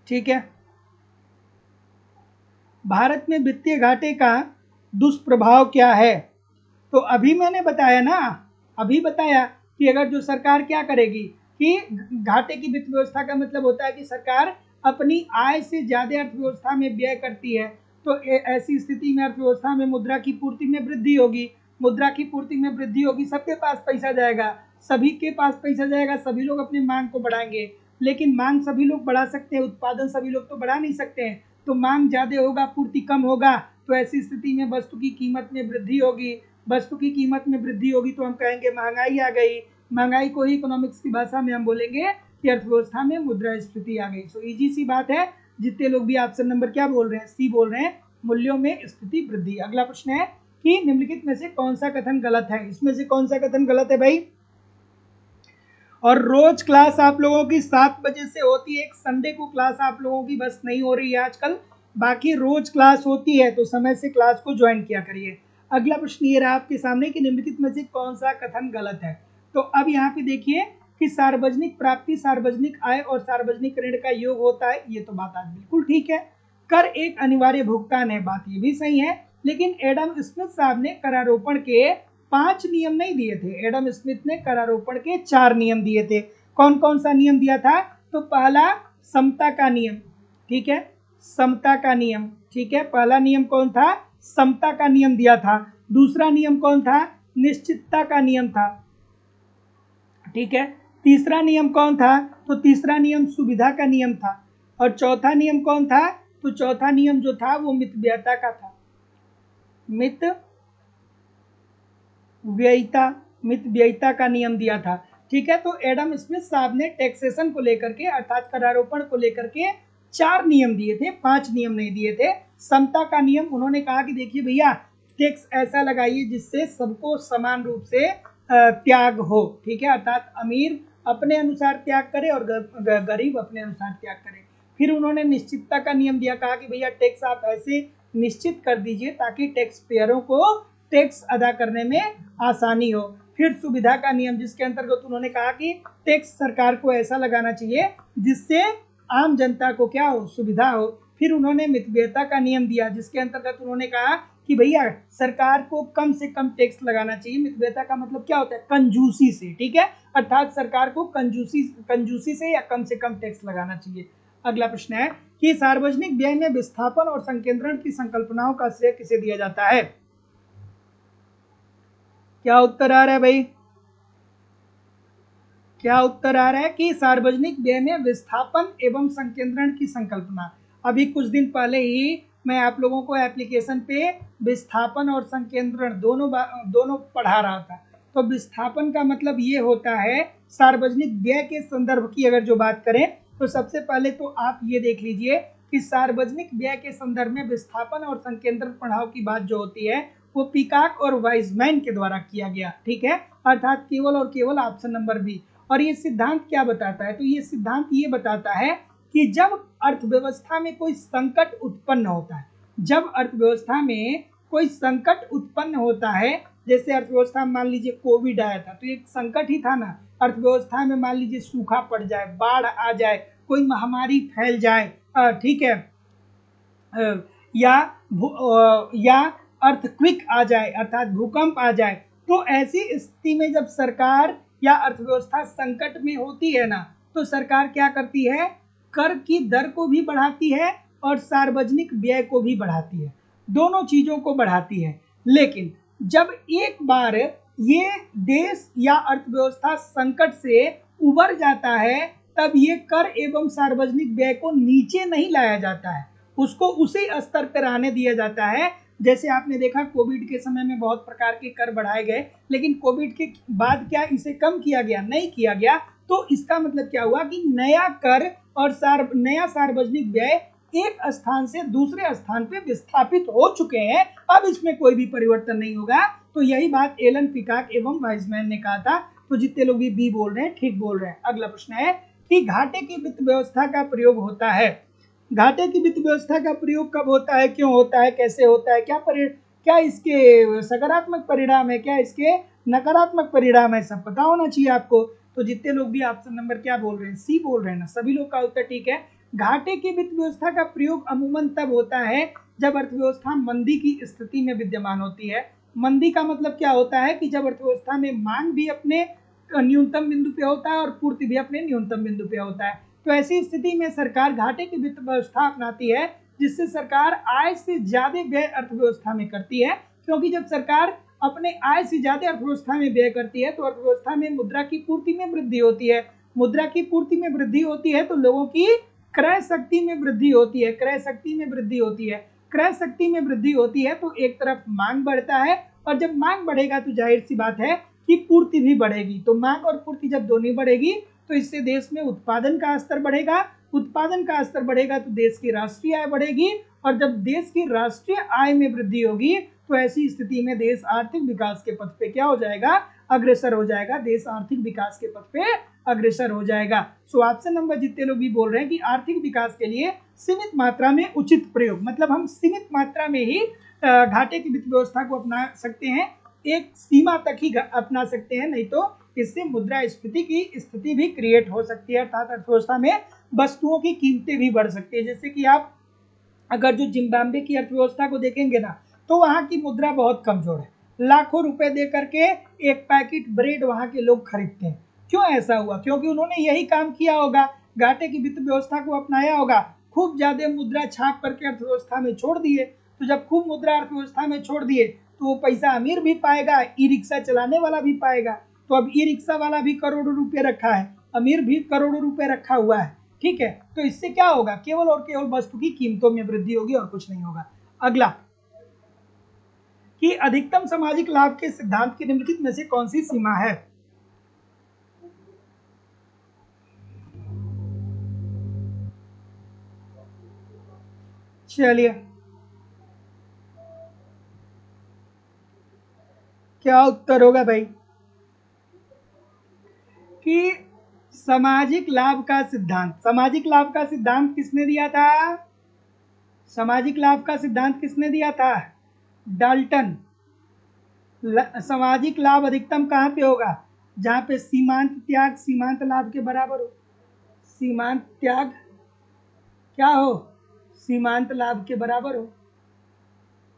ठीक है, भारत में वित्तीय घाटे का दुष्प्रभाव क्या है? तो अभी मैंने बताया ना, अभी बताया कि अगर जो सरकार क्या करेगी कि घाटे की वित्त व्यवस्था का मतलब होता है कि सरकार अपनी आय से ज्यादा अर्थव्यवस्था में व्यय करती है, तो ऐसी स्थिति में अर्थव्यवस्था में मुद्रा की पूर्ति में वृद्धि होगी, मुद्रा की पूर्ति में वृद्धि होगी, सबके पास पैसा जाएगा, सभी के पास पैसा जाएगा, सभी लोग अपनी मांग को बढ़ाएंगे। लेकिन मांग सभी लोग बढ़ा सकते हैं, उत्पादन सभी लोग तो बढ़ा नहीं सकते हैं। तो मांग ज्यादा होगा, पूर्ति कम होगा, तो ऐसी स्थिति में वस्तु की कीमत में वृद्धि होगी, वस्तु की कीमत में वृद्धि होगी तो हम कहेंगे महंगाई आ गई। महंगाई को ही इकोनॉमिक्स की भाषा में हम बोलेंगे कि अर्थव्यवस्था में मुद्रास्फीति आ गई। सो इजी सी बात है, जितने लोग भी ऑप्शन नंबर क्या बोल रहे हैं, सी बोल रहे हैं, मूल्यों में स्थिति वृद्धि। अगला प्रश्न है कि निम्नलिखित में से कौन सा कथन गलत है? इसमें से कौन सा कथन गलत है भाई? और रोज क्लास आप लोगों की 7 बजे से होती है, एक संडे को क्लास आप लोगों की बस नहीं हो रही है आजकल, बाकी रोज क्लास होती है, तो समय से क्लास को ज्वाइन किया करिए। अगला प्रश्न ये रहा आपके सामने कि निम्नलिखित में से कौन सा कथन गलत है? तो अब यहाँ पे देखिए कि सार्वजनिक प्राप्ति, सार्वजनिक आय और सार्वजनिक ऋण का योग होता है, ये तो बात आज बिल्कुल ठीक है। कर एक अनिवार्य भुगतान है, बात ये भी सही है। लेकिन एडम स्मिथ साहब ने करारोपण के 5 नियम नहीं दिए थे, एडम स्मिथ ने करारोपण के 4 नियम दिए थे। कौन कौन सा नियम दिया था? तो पहला समता का नियम, ठीक है, समता का नियम, ठीक है, पहला नियम कौन था? समता का नियम दिया था। दूसरा नियम कौन था? निश्चितता का नियम था, ठीक है। तीसरा नियम कौन था? तो तीसरा नियम सुविधा का नियम था। और चौथा नियम कौन था? तो चौथा नियम जो था वो मितव्ययिता का था, मितव्ययिता का नियम दिया था। ठीक है, तो एडम स्मिथ साहब ने टैक्सेशन को लेकर के अर्थात करारोपण को लेकर के 4 नियम दिए थे, 5 नियम नहीं दिए थे। समता का नियम, उन्होंने कहा कि देखिए भैया टैक्स ऐसा लगाइए जिससे सबको समान रूप से त्याग हो, ठीक है, अर्थात अमीर अपने अनुसार त्याग करे और गरीब अपने अनुसार त्याग करे। फिर उन्होंने निश्चितता का नियम दिया, कहा कि भैया टैक्स आप ऐसे निश्चित कर दीजिए ताकि टैक्स पेयरों को टैक्स अदा करने में आसानी हो। फिर सुविधा का नियम, जिसके अंतर्गत उन्होंने कहा कि टैक्स सरकार को ऐसा लगाना चाहिए जिससे आम जनता को क्या हो, सुविधा हो। फिर उन्होंने मितव्ययता का नियम दिया, जिसके अंतर्गत उन्होंने कहा कि भैया सरकार को कम से कम टैक्स लगाना चाहिए। मितव्ययता का मतलब क्या होता है, कंजूसी से, ठीक है, अर्थात सरकार को कंजूसी से या कम से कम टैक्स लगाना चाहिए। अगला प्रश्न है कि सार्वजनिक व्यय में विस्थापन और संकेंद्रण की संकल्पनाओं का श्रेय किसे दिया जाता है? क्या उत्तर आ रहा है भाई? क्या उत्तर आ रहा है कि सार्वजनिक व्यय में विस्थापन एवं संकेंद्रण की संकल्पना। अभी कुछ दिन पहले ही मैं आप लोगों को एप्लीकेशन पे विस्थापन और संकेंद्रण दोनों पढ़ा रहा था। तो विस्थापन का मतलब ये होता है, सार्वजनिक व्यय के संदर्भ की अगर जो बात करें तो सबसे पहले तो आप ये देख लीजिए कि सार्वजनिक व्यय के संदर्भ में विस्थापन और संकेंद्रण पढ़ाव की बात जो होती है वो पीकॉक और वाइजमैन के द्वारा किया गया, ठीक है, अर्थात केवल और केवल ऑप्शन नंबर बी। और ये सिद्धांत क्या बताता है? तो ये सिद्धांत ये बताता है कि जब अर्थव्यवस्था में कोई संकट उत्पन्न होता है, जब अर्थव्यवस्था में कोई संकट उत्पन्न होता है, जैसे अर्थव्यवस्था में मान लीजिए कोविड आया था तो एक संकट ही था ना। अर्थव्यवस्था में मान लीजिए सूखा पड़ जाए, बाढ़ आ जाए, कोई महामारी फैल जाए, ठीक है, या अर्थक्विक आ जाए अर्थात भूकंप आ जाए, तो ऐसी स्थिति में जब सरकार या अर्थव्यवस्था संकट में होती है ना, तो सरकार क्या करती है, कर की दर को भी बढ़ाती है और सार्वजनिक व्यय को भी बढ़ाती है, दोनों चीजों को बढ़ाती है। लेकिन जब एक बार ये देश या अर्थव्यवस्था संकट से उबर जाता है, तब ये कर एवं सार्वजनिक व्यय को नीचे नहीं लाया जाता है, उसको उसी स्तर पर रहने दिया जाता है। जैसे आपने देखा कोविड के समय में बहुत प्रकार के कर बढ़ाए गए, लेकिन कोविड के बाद क्या इसे कम किया गया? नहीं किया गया। तो इसका मतलब क्या हुआ कि नया कर और नया सार्वजनिक व्यय एक स्थान से दूसरे स्थान पे विस्थापित हो चुके हैं, अब इसमें कोई भी परिवर्तन नहीं होगा। तो यही बात एलन पीकॉक एवं वाइजमैन ने कहा था। तो जितने लोग भी बी बोल रहे हैं ठीक बोल रहे हैं। अगला प्रश्न है कि घाटे की वित्त व्यवस्था का प्रयोग होता है। घाटे की वित्त व्यवस्था का प्रयोग कब होता है, क्यों होता है, कैसे होता है, क्या इसके सकारात्मक परिणाम है, क्या इसके नकारात्मक परिणाम है, सब पता होना चाहिए आपको। तो जितने लोग भी ऑप्शन नंबर क्या बोल रहे हैं, सी बोल रहे हैं ना, सभी लोग का उत्तर ठीक है। घाटे की वित्त व्यवस्था का प्रयोग अमूमन तब होता है जब अर्थव्यवस्था मंदी की स्थिति में विद्यमान होती है। मंदी का मतलब क्या होता है कि जब अर्थव्यवस्था में मांग भी अपने न्यूनतम बिंदु पे होता है और पूर्ति भी अपने न्यूनतम बिंदु पे होता है। तो ऐसी स्थिति में सरकार घाटे की वित्त व्यवस्था अपनाती है, जिससे सरकार आय से ज्यादा व्यय अर्थव्यवस्था में करती है। क्योंकि जब सरकार अपने आय से ज्यादा अर्थव्यवस्था में व्यय करती है तो अर्थव्यवस्था में मुद्रा की पूर्ति में वृद्धि होती है। मुद्रा की पूर्ति में वृद्धि होती है तो लोगों की क्रय शक्ति में वृद्धि होती है, क्रय शक्ति में वृद्धि होती है, क्रय शक्ति में वृद्धि होती है तो एक तरफ मांग बढ़ता है, और जब मांग बढ़ेगा तो जाहिर सी बात है कि पूर्ति भी बढ़ेगी। तो मांग और पूर्ति जब दोनों बढ़ेगी तो इससे देश में उत्पादन का स्तर बढ़ेगा, उत्पादन का स्तर बढ़ेगा तो देश की राष्ट्रीय आय बढ़ेगी, और जब देश की राष्ट्रीय आय में वृद्धि होगी तो ऐसी स्थिति में देश आर्थिक विकास के पथ पे क्या हो जाएगा, अग्रसर हो जाएगा, देश आर्थिक विकास के पथ पे अग्रसर हो जाएगा। सो ऑप्शन नंबर जितने लोग भी बोल रहे हैं कि आर्थिक विकास के लिए सीमित मात्रा में उचित प्रयोग, मतलब हम सीमित मात्रा में ही घाटे की वित्त व्यवस्था को अपना सकते हैं, एक सीमा तक ही अपना सकते हैं, नहीं तो इससे मुद्रास्फीति की स्थिति भी क्रिएट हो सकती है, अर्थात अर्थव्यवस्था में वस्तुओं की कीमतें भी बढ़ सकती है। जैसे कि आप अगर जो जिम्बाब्वे की अर्थव्यवस्था को देखेंगे ना, तो वहां की मुद्रा बहुत कमजोर है, लाखों रुपए दे करके एक पैकेट ब्रेड वहां के लोग खरीदते हैं। क्यों ऐसा हुआ? क्योंकि उन्होंने यही काम किया होगा, घाटे की वित्त व्यवस्था को अपनाया होगा, खूब ज्यादा मुद्रा छाप करके अर्थव्यवस्था में छोड़ दिए। तो जब खूब मुद्रा अर्थव्यवस्था में छोड़ दिए तो वो पैसा अमीर भी पाएगा, ई रिक्शा चलाने वाला भी पाएगा। तो अब ई रिक्शा वाला भी करोड़ों रुपए रखा है, अमीर भी करोड़ों रुपए रखा हुआ है, ठीक है। तो इससे क्या होगा, केवल और केवल वस्तु की कीमतों में वृद्धि होगी और कुछ नहीं होगा। अगला कि अधिकतम सामाजिक लाभ के सिद्धांत की निम्नलिखित में से कौन सी सीमा है? चलिए, क्या उत्तर होगा भाई? कि सामाजिक लाभ का सिद्धांत, सामाजिक लाभ का सिद्धांत किसने दिया था? सामाजिक लाभ का सिद्धांत किसने दिया था? डाल्टन। सामाजिक लाभ अधिकतम कहाँ पे होगा? जहां पे सीमांत त्याग सीमांत लाभ के बराबर हो। सीमांत त्याग क्या हो? सीमांत लाभ के बराबर हो।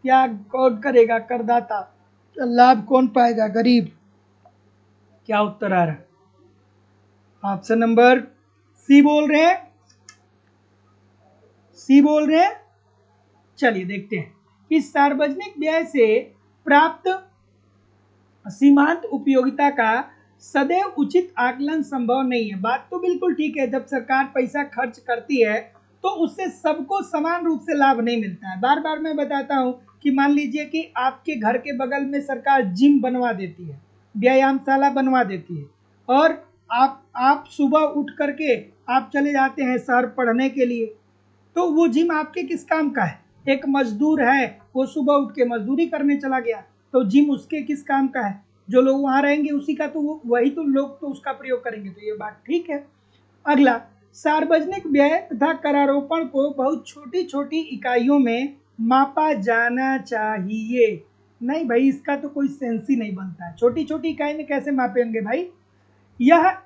त्याग कौन करेगा? करदाता। लाभ कौन पाएगा? गरीब। क्या उत्तर आ रहा है? ऑप्शन नंबर सी बोल रहे हैं, सी बोल रहे हैं। चलिए देखते हैं कि सार्वजनिक व्यय से प्राप्त सीमांत उपयोगिता का सदैव उचित आकलन संभव नहीं है। बात तो बिल्कुल ठीक है, जब सरकार पैसा खर्च करती है तो उससे सबको समान रूप से लाभ नहीं मिलता है। बार बार मैं बताता हूं कि मान लीजिए कि आपके घर के बगल में सरकार जिम बनवा देती है, व्यायामशाला बनवा देती है, और आप सुबह उठ करके आप चले जाते हैं शहर पढ़ने के लिए, तो वो जिम आपके किस काम का है? एक मजदूर है, वो सुबह उठ के मजदूरी करने चला गया, तो जिम उसके किस काम का है? जो लोग वहां रहेंगे उसी का, तो वही तो लोग तो उसका प्रयोग करेंगे। तो ये बात ठीक है। अगला, सार्वजनिक व्यय तथा करारोपण को बहुत छोटी छोटी इकाइयों में मापा जाना चाहिए। नहीं भाई, इसका तो कोई सेंस ही नहीं बनता है। छोटी छोटी इकाई में कैसे मापेंगे भाई? यह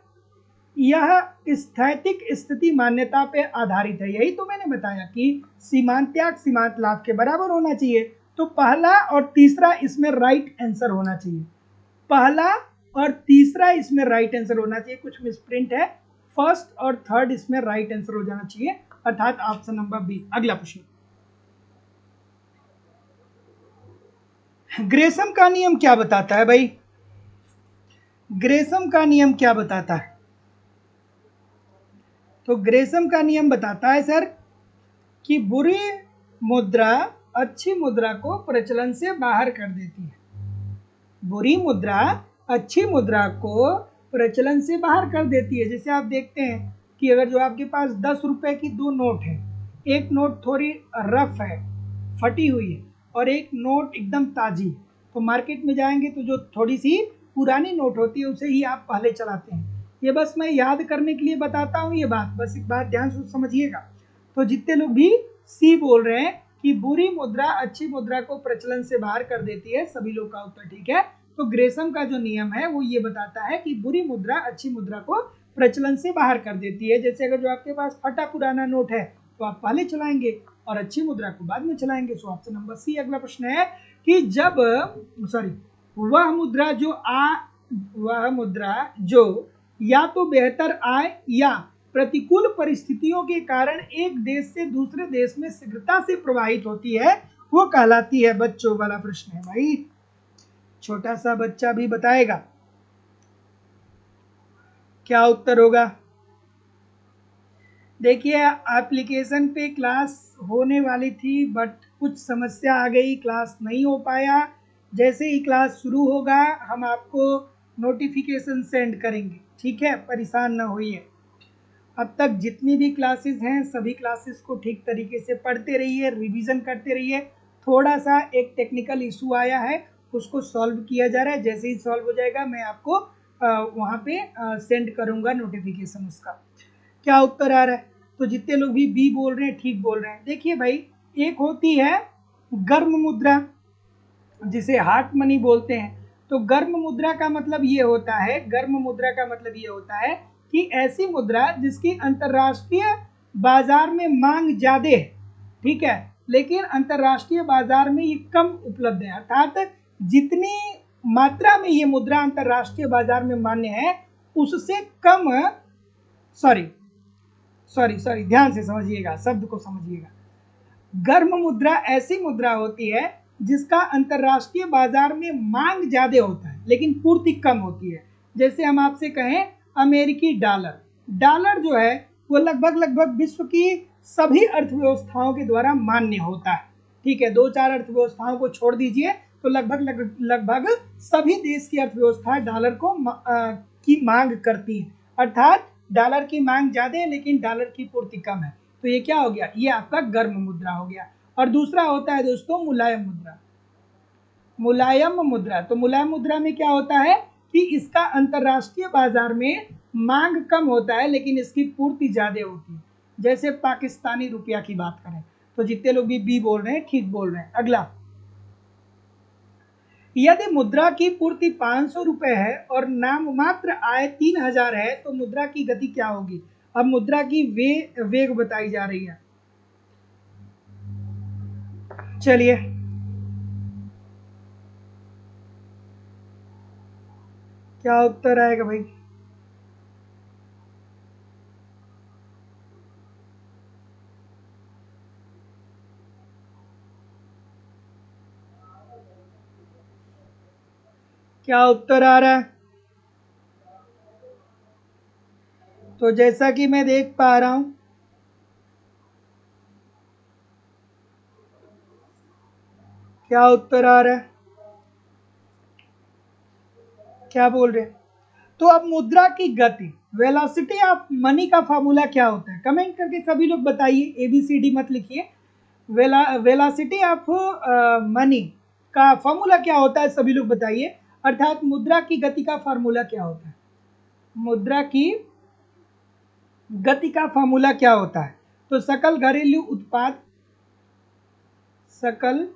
यह स्थैतिक स्थिति मान्यता पे आधारित है। यही तो मैंने बताया कि सीमांत त्याग सीमांत लाभ के बराबर होना चाहिए। तो पहला और तीसरा इसमें राइट आंसर होना चाहिए। पहला और तीसरा इसमें राइट आंसर होना चाहिए। कुछ मिसप्रिंट है, फर्स्ट और थर्ड इसमें राइट आंसर हो जाना चाहिए, अर्थात ऑप्शन नंबर बी। अगला प्रश्न, ग्रेसम का नियम क्या बताता है भाई? ग्रेसम का नियम क्या बताता है? तो ग्रेसम का नियम बताता है सर कि बुरी मुद्रा अच्छी मुद्रा को प्रचलन से बाहर कर देती है। बुरी मुद्रा अच्छी मुद्रा को प्रचलन से बाहर कर देती है। जैसे आप देखते हैं कि अगर जो आपके पास 10 रुपए की दो नोट है, एक नोट थोड़ी रफ है, फटी हुई है, और एक नोट एकदम ताजी, तो मार्केट में जाएंगे तो जो थोड़ी सी पुरानी नोट होती है उसे ही आप पहले चलाते हैं। ये बस मैं याद करने के लिए बताता हूँ ये बात, बस एक बात ध्यान से समझिएगा। तो जितने लोग भी सी बोल रहे हैं कि बुरी मुद्रा अच्छी मुद्रा को प्रचलन से बाहर कर देती है, सभी लोग का उत्तर ठीक है। तो ग्रेसम का जो नियम है वो ये बताता है कि बुरी मुद्रा अच्छी मुद्रा को प्रचलन से बाहर कर देती है। जैसे अगर जो आपके पास फटा पुराना नोट है तो आप पहले चलाएंगे और अच्छी मुद्रा को बाद में चलाएंगे। So option number C. अगला प्रश्न है कि जब वह मुद्रा जो या तो बेहतर आय या प्रतिकूल परिस्थितियों के कारण एक देश से दूसरे देश में शीघ्रता से प्रवाहित होती है, वो कहलाती है। बच्चों वाला प्रश्न है भाई, छोटा सा बच्चा भी बताएगा। क्या उत्तर होगा? देखिए, एप्लीकेशन पे क्लास होने वाली थी बट कुछ समस्या आ गई, क्लास नहीं हो पाया। जैसे ही क्लास शुरू होगा हम आपको नोटिफिकेशन सेंड करेंगे, ठीक है? परेशान ना होइए। अब तक जितनी भी क्लासेस हैं सभी क्लासेस को ठीक तरीके से पढ़ते रहिए, रिवीजन करते रहिए। थोड़ा सा एक टेक्निकल इशू आया है, उसको सॉल्व किया जा रहा है। जैसे ही सॉल्व हो जाएगा मैं आपको वहाँ पे सेंड करूँगा नोटिफिकेशन उसका। क्या उत्तर आ रहा है? तो जितने लोग भी बी बोल रहे हैं ठीक बोल रहे हैं। देखिए भाई, एक होती है गर्म मुद्रा जिसे हार्ट मनी बोलते हैं। तो गर्म मुद्रा का मतलब ये होता है, गर्म मुद्रा का मतलब ये होता है कि ऐसी मुद्रा जिसकी अंतर्राष्ट्रीय बाजार में मांग ज्यादा है, ठीक है, लेकिन अंतर्राष्ट्रीय बाजार में ये कम उपलब्ध है। अर्थात जितनी मात्रा में ये मुद्रा अंतर्राष्ट्रीय बाजार में मान्य है उससे कम, सॉरी ध्यान से समझिएगा, शब्द को समझिएगा। गर्म मुद्रा ऐसी मुद्रा होती है जिसका अंतर्राष्ट्रीय बाजार में मांग ज्यादा होता है लेकिन पूर्ति कम होती है। जैसे हम आपसे कहें अमेरिकी डॉलर, डॉलर जो है वो लगभग विश्व की सभी अर्थव्यवस्थाओं के द्वारा मान्य होता है, ठीक है? दो चार अर्थव्यवस्थाओं को छोड़ दीजिए तो लगभग सभी देश की अर्थव्यवस्था डॉलर को की मांग करती है। अर्थात डॉलर की मांग ज्यादा है लेकिन डॉलर की पूर्ति कम है। तो ये क्या हो गया? ये आपका गर्म मुद्रा हो गया। और दूसरा होता है दोस्तों मुलायम मुद्रा। मुलायम मुद्रा, तो मुलायम मुद्रा में क्या होता है कि इसका अंतरराष्ट्रीय बाजार में मांग कम होता है लेकिन इसकी पूर्ति ज्यादा होती है। जैसे पाकिस्तानी रुपया की बात करें तो जितने लोग भी बी बोल रहे हैं ठीक बोल रहे हैं। अगला, यदि मुद्रा की पूर्ति 500 रुपए है और नाममात्र आय 3000 है तो मुद्रा की गति क्या होगी। अब मुद्रा की वेग बताई जा रही है। चलिए, क्या उत्तर आएगा भाई। क्या उत्तर आ रहा है। तो जैसा कि मैं देख पा रहा हूं, क्या उत्तर आ रहा है, क्या बोल रहे हैं। तो अब मुद्रा की गति, वेलोसिटी ऑफ मनी का फार्मूला क्या होता है, कमेंट करके सभी लोग बताइए, ABCD मत लिखिए। वेलोसिटी ऑफ मनी का फार्मूला क्या होता है, सभी लोग बताइए। अर्थात मुद्रा की गति का फार्मूला क्या होता है, मुद्रा की गति का फार्मूला क्या होता है। तो सकल घरेलू उत्पाद, सकल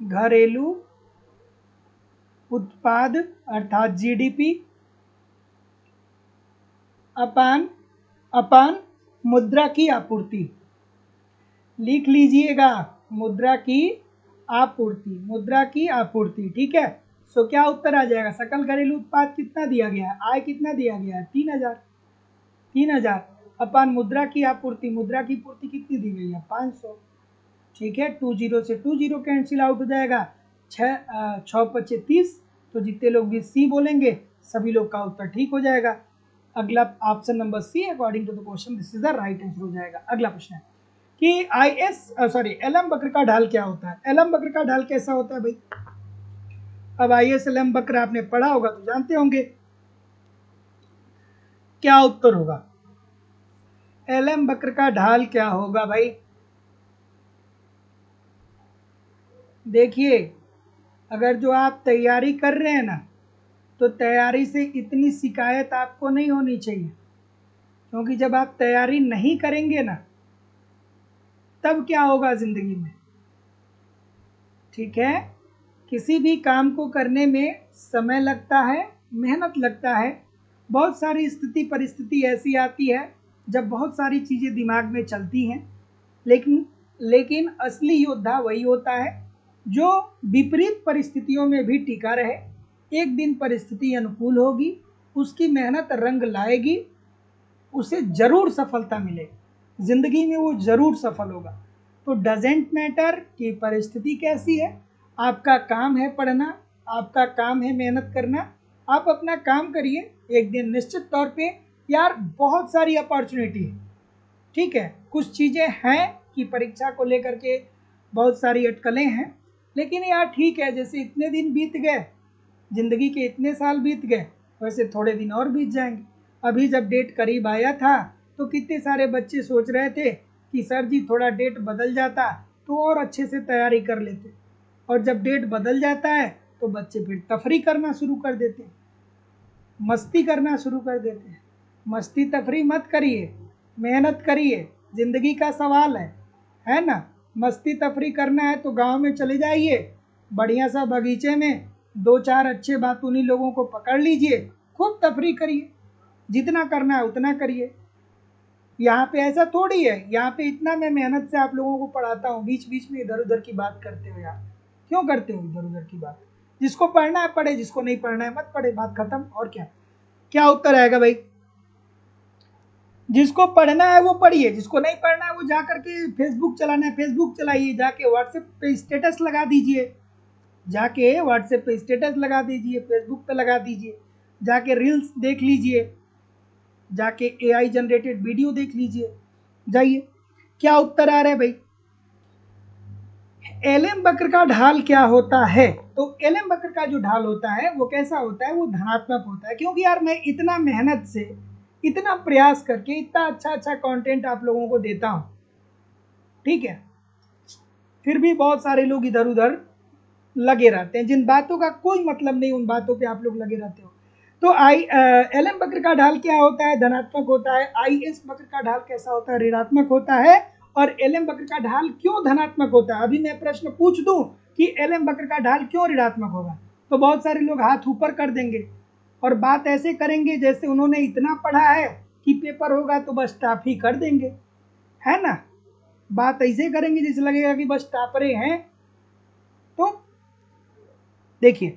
घरेलू उत्पाद अर्थात GDP अपान मुद्रा की आपूर्ति। लिख लीजिएगा, मुद्रा की आपूर्ति, मुद्रा की आपूर्ति, ठीक है। सो क्या उत्तर आ जाएगा, सकल घरेलू उत्पाद कितना दिया गया है, आय कितना दिया गया है 3000, 3000 अपान मुद्रा की आपूर्ति, मुद्रा की पूर्ति कितनी दी गई है 500, ठीक है। 20 से 20 कैंसिल आउट हो जाएगा, 6 पच्चे 30। तो जितने लोग भी सी बोलेंगे सभी लोग का उत्तर ठीक हो जाएगा। अगला option number C, according to the question this is the right answer हो जाएगा। अगला प्रश्न है कि एलम वक्र का ढाल क्या होता है। एलम वक्र का ढाल कैसा होता है भाई। अब IS एलम वक्र आपने पढ़ा होगा तो जानते होंगे, क्या उत्तर होगा। एलम वक्र का ढाल क्या होगा भाई। देखिए, अगर जो आप तैयारी कर रहे हैं ना, तो तैयारी से इतनी शिकायत आपको नहीं होनी चाहिए, क्योंकि जब आप तैयारी नहीं करेंगे ना तब क्या होगा जिंदगी में, ठीक है। किसी भी काम को करने में समय लगता है, मेहनत लगता है, बहुत सारी स्थिति परिस्थिति ऐसी आती है जब बहुत सारी चीज़ें दिमाग में चलती हैं, लेकिन लेकिन असली योद्धा वही होता है जो विपरीत परिस्थितियों में भी टिका रहे। एक दिन परिस्थिति अनुकूल होगी, उसकी मेहनत रंग लाएगी, उसे जरूर सफलता मिलेगी, जिंदगी में वो जरूर सफल होगा। तो डजेंट मैटर कि परिस्थिति कैसी है, आपका काम है पढ़ना, आपका काम है मेहनत करना, आप अपना काम करिए। एक दिन निश्चित तौर पे यार बहुत सारी अपॉर्चुनिटी है, ठीक है। कुछ चीज़ें हैं कि परीक्षा को लेकर के बहुत सारी अटकलें हैं, लेकिन यार ठीक है, जैसे इतने दिन बीत गए, जिंदगी के इतने साल बीत गए, वैसे थोड़े दिन और बीत जाएंगे। अभी जब डेट करीब आया था तो कितने सारे बच्चे सोच रहे थे कि सर जी थोड़ा डेट बदल जाता तो और अच्छे से तैयारी कर लेते, और जब डेट बदल जाता है तो बच्चे फिर तफरी करना शुरू कर देते हैं, मस्ती करना शुरू कर देते हैं। मस्ती तफरी मत करिए, मेहनत करिए, ज़िंदगी का सवाल है ना। मस्ती तफरी करना है तो गांव में चले जाइए, बढ़िया सा बगीचे में 2-4 अच्छे बातूनी लोगों को पकड़ लीजिए, खूब तफरी करिए, जितना करना है उतना करिए। यहाँ पे ऐसा थोड़ी है, यहाँ पे इतना मैं मेहनत से आप लोगों को पढ़ाता हूँ, बीच बीच में इधर उधर की बात करते हो यार, क्यों करते हो इधर उधर की बात। जिसको पढ़ना है पढ़े, जिसको नहीं पढ़ना है मत पढ़े, बात खत्म। और क्या, क्या उत्तर आएगा भाई। जिसको पढ़ना है वो पढ़िए, जिसको नहीं पढ़ना है वो जा करके फेसबुक चलाना है फेसबुक चलाइए, जाके व्हाट्सएप पे स्टेटस लगा दीजिए, जाके व्हाट्सएप पे स्टेटस लगा दीजिए, फेसबुक पे लगा दीजिए, जाके रील्स देख लीजिए, जाके AI जनरेटेड वीडियो देख लीजिए, जाइए। क्या उत्तर आ रहा है भाई। एलएम वक्र का ढाल क्या होता है। तो एलएम वक्र का जो ढाल होता है वो कैसा होता है, वो धनात्मक होता है, क्योंकि यार मैं इतना मेहनत से, इतना प्रयास करके इतना अच्छा अच्छा कंटेंट आप लोगों को देता हूँ, ठीक है। फिर भी बहुत सारे लोग इधर उधर लगे रहते हैं, जिन बातों का कोई मतलब नहीं, उन बातों पे आप लोग लगे रहते हो। तो एल एम वक्र का ढाल क्या होता है? धनात्मक होता है। आई एस वक्र का ढाल कैसा होता है? ऋणात्मक होता है। और एल एम वक्र का ढाल क्यों धनात्मक होता है? अभी मैं प्रश्न पूछ दूं कि एल एम वक्र का ढाल क्यों ऋणात्मक होगा, तो बहुत सारे लोग हाथ ऊपर कर देंगे और बात ऐसे करेंगे जैसे उन्होंने इतना पढ़ा है कि पेपर होगा तो बस टाप ही कर देंगे, है ना। बात ऐसे करेंगे जैसे लगेगा कि बस टापरे हैं। तो देखिए,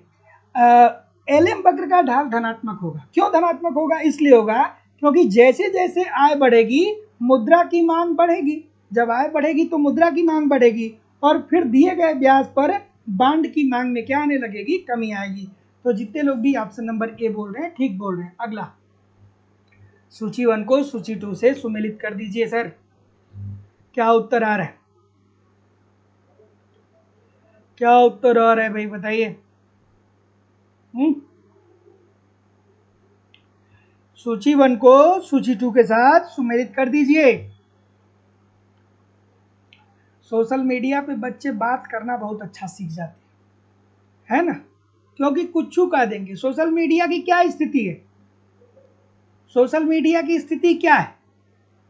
एल एम वक्र का ढाल धनात्मक होगा। क्यों धनात्मक होगा? इसलिए होगा क्योंकि जैसे जैसे आय बढ़ेगी मुद्रा की मांग बढ़ेगी। जब आय बढ़ेगी तो मुद्रा की मांग बढ़ेगी और फिर दिए गए ब्याज पर बांड की मांग में क्या आने लगेगी? कमी आएगी। तो जितने लोग भी ऑप्शन नंबर ए बोल रहे हैं ठीक बोल रहे हैं। अगला, सूची 1 को सूची 2 से सुमेलित कर दीजिए सर। क्या उत्तर आ रहा है? क्या उत्तर आ रहा है भाई, बताइए। सूची 1 को सूची 2 के साथ सुमेलित कर दीजिए। सोशल मीडिया पे बच्चे बात करना बहुत अच्छा सीख जाते हैं, है ना, क्योंकि कुछ का देंगे। सोशल मीडिया की क्या स्थिति है? सोशल मीडिया की स्थिति क्या है?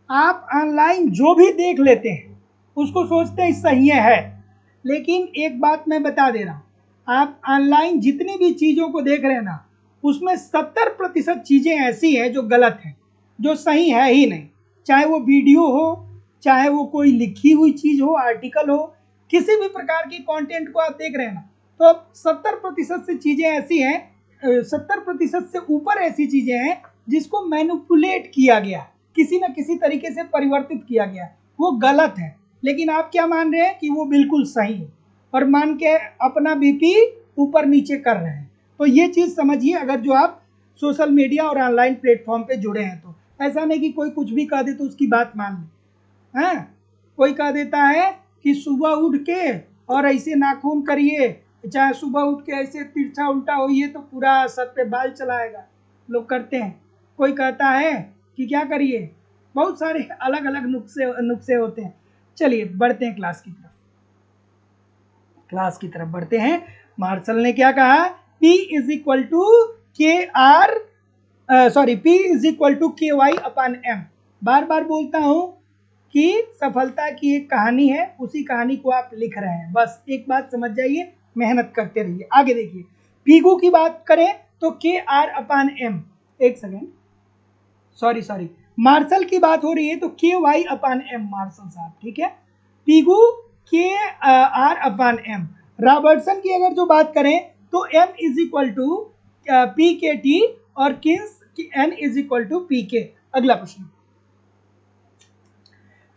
आप ऑनलाइन जो भी देख लेते हैं उसको सोचते हैं सही है, लेकिन एक बात मैं बता दे रहा हूँ, आप ऑनलाइन जितनी भी चीज़ों को देख रहे हैं ना, उसमें 70% चीज़ें ऐसी हैं जो गलत हैं, जो सही है ही नहीं। चाहे वो वीडियो हो, चाहे वो कोई लिखी हुई चीज़ हो, आर्टिकल हो, किसी भी प्रकार की कंटेंट को आप देख रहे हैं ना, तो 70% से चीज़ें ऐसी हैं, 70% से ऊपर ऐसी चीज़ें हैं जिसको मैनिपुलेट किया गया, किसी न किसी तरीके से परिवर्तित किया गया, वो गलत है। लेकिन आप क्या मान रहे हैं कि वो बिल्कुल सही है और मान के अपना बीपी ऊपर नीचे कर रहे हैं। तो ये चीज़ समझिए, अगर जो आप सोशल मीडिया और ऑनलाइन प्लेटफॉर्म पे जुड़े हैं तो ऐसा नहीं कि कोई कुछ भी कह दे तो उसकी बात मान लें। हाँ, कोई कह देता है कि सुबह उठ के और ऐसे नाखून करिए, चाहे सुबह उठ के ऐसे तिरछा उल्टा होइए तो पूरा सर पे बाल चलाएगा, लोग करते हैं। कोई कहता है कि क्या करिए, बहुत सारे अलग अलग नुस्खे होते हैं। चलिए बढ़ते हैं क्लास की तरफ बढ़ते हैं। मार्शल ने क्या कहा? P is equal to K R, sorry, P is equal to K Y upon M. बार बार बोलता हूं कि सफलता की एक कहानी है, उसी कहानी को आप लिख रहे हैं। बस एक बात समझ जाइए, मेहनत करते रहिए। आगे देखिए, पीगू की बात करें तो के आर अपान एम, एक सेकेंड, सॉरी, मार्शल की बात हो रही है तो के वाई अपान एम, मार्शल साहब, ठीक है। पीगू के आर अपान एम। रॉबर्टसन की अगर जो बात करें तो M is equal to P K T और किन्स की N is equal to P K. अगला प्रश्न,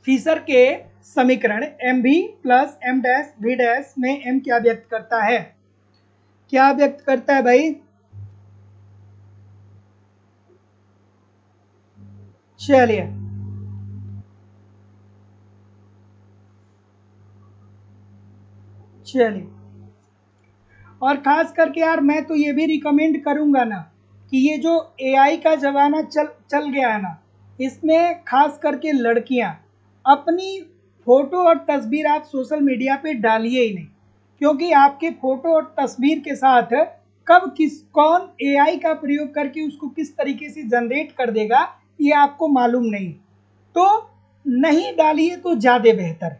फिशर के समीकरण M V plus M dash V dash में एम क्या व्यक्त करता है? क्या व्यक्त करता है भाई? चलिए, और खास करके यार मैं तो ये भी रिकमेंड करूंगा ना कि ये जो एआई का जमाना चल गया है ना, इसमें खास करके लड़कियां अपनी फोटो और तस्वीर आप सोशल मीडिया पे डालिए ही नहीं, क्योंकि आपके फोटो और तस्वीर के साथ कब कौन एआई का प्रयोग करके उसको किस तरीके से जनरेट कर देगा ये आपको मालूम नहीं। तो नहीं डालिए तो ज़्यादा बेहतर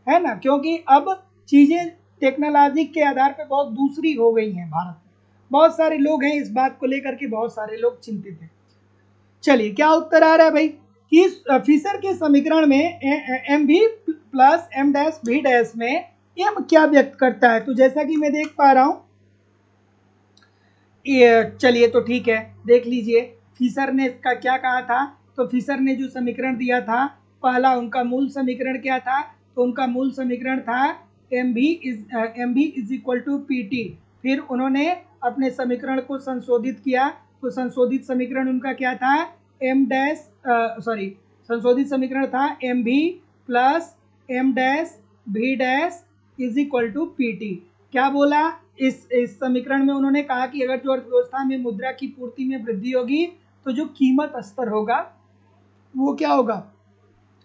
है ना, क्योंकि अब चीज़ें टेक्नोलॉजी के आधार पर बहुत दूसरी हो गई हैं भारत में। बहुत सारे लोग हैं इस बात को लेकर के, बहुत सारे लोग चिंतित हैं। चलिए, क्या उत्तर आ रहा है भाई कि फिशर के समीकरण में M V plus M dash V dash में एम क्या व्यक्त करता है? तो जैसा कि मैं देख पा रहा हूं, चलिए तो ठीक है, देख लीजिए फिशर ने इसका क्या कहा था। तो फिशर ने जो समीकरण दिया था, पहला उनका मूल समीकरण क्या था? तो उनका मूल समीकरण था M V is equal to P T. फिर उन्होंने अपने समीकरण को संशोधित किया, तो संशोधित समीकरण उनका क्या था? एम डैश, सॉरी, संशोधित समीकरण था M V plus M dash V dash is equal to P T. क्या बोला? इस समीकरण में उन्होंने कहा कि अगर जो अर्थव्यवस्था में मुद्रा की पूर्ति में वृद्धि होगी तो जो कीमत स्तर होगा वो क्या होगा?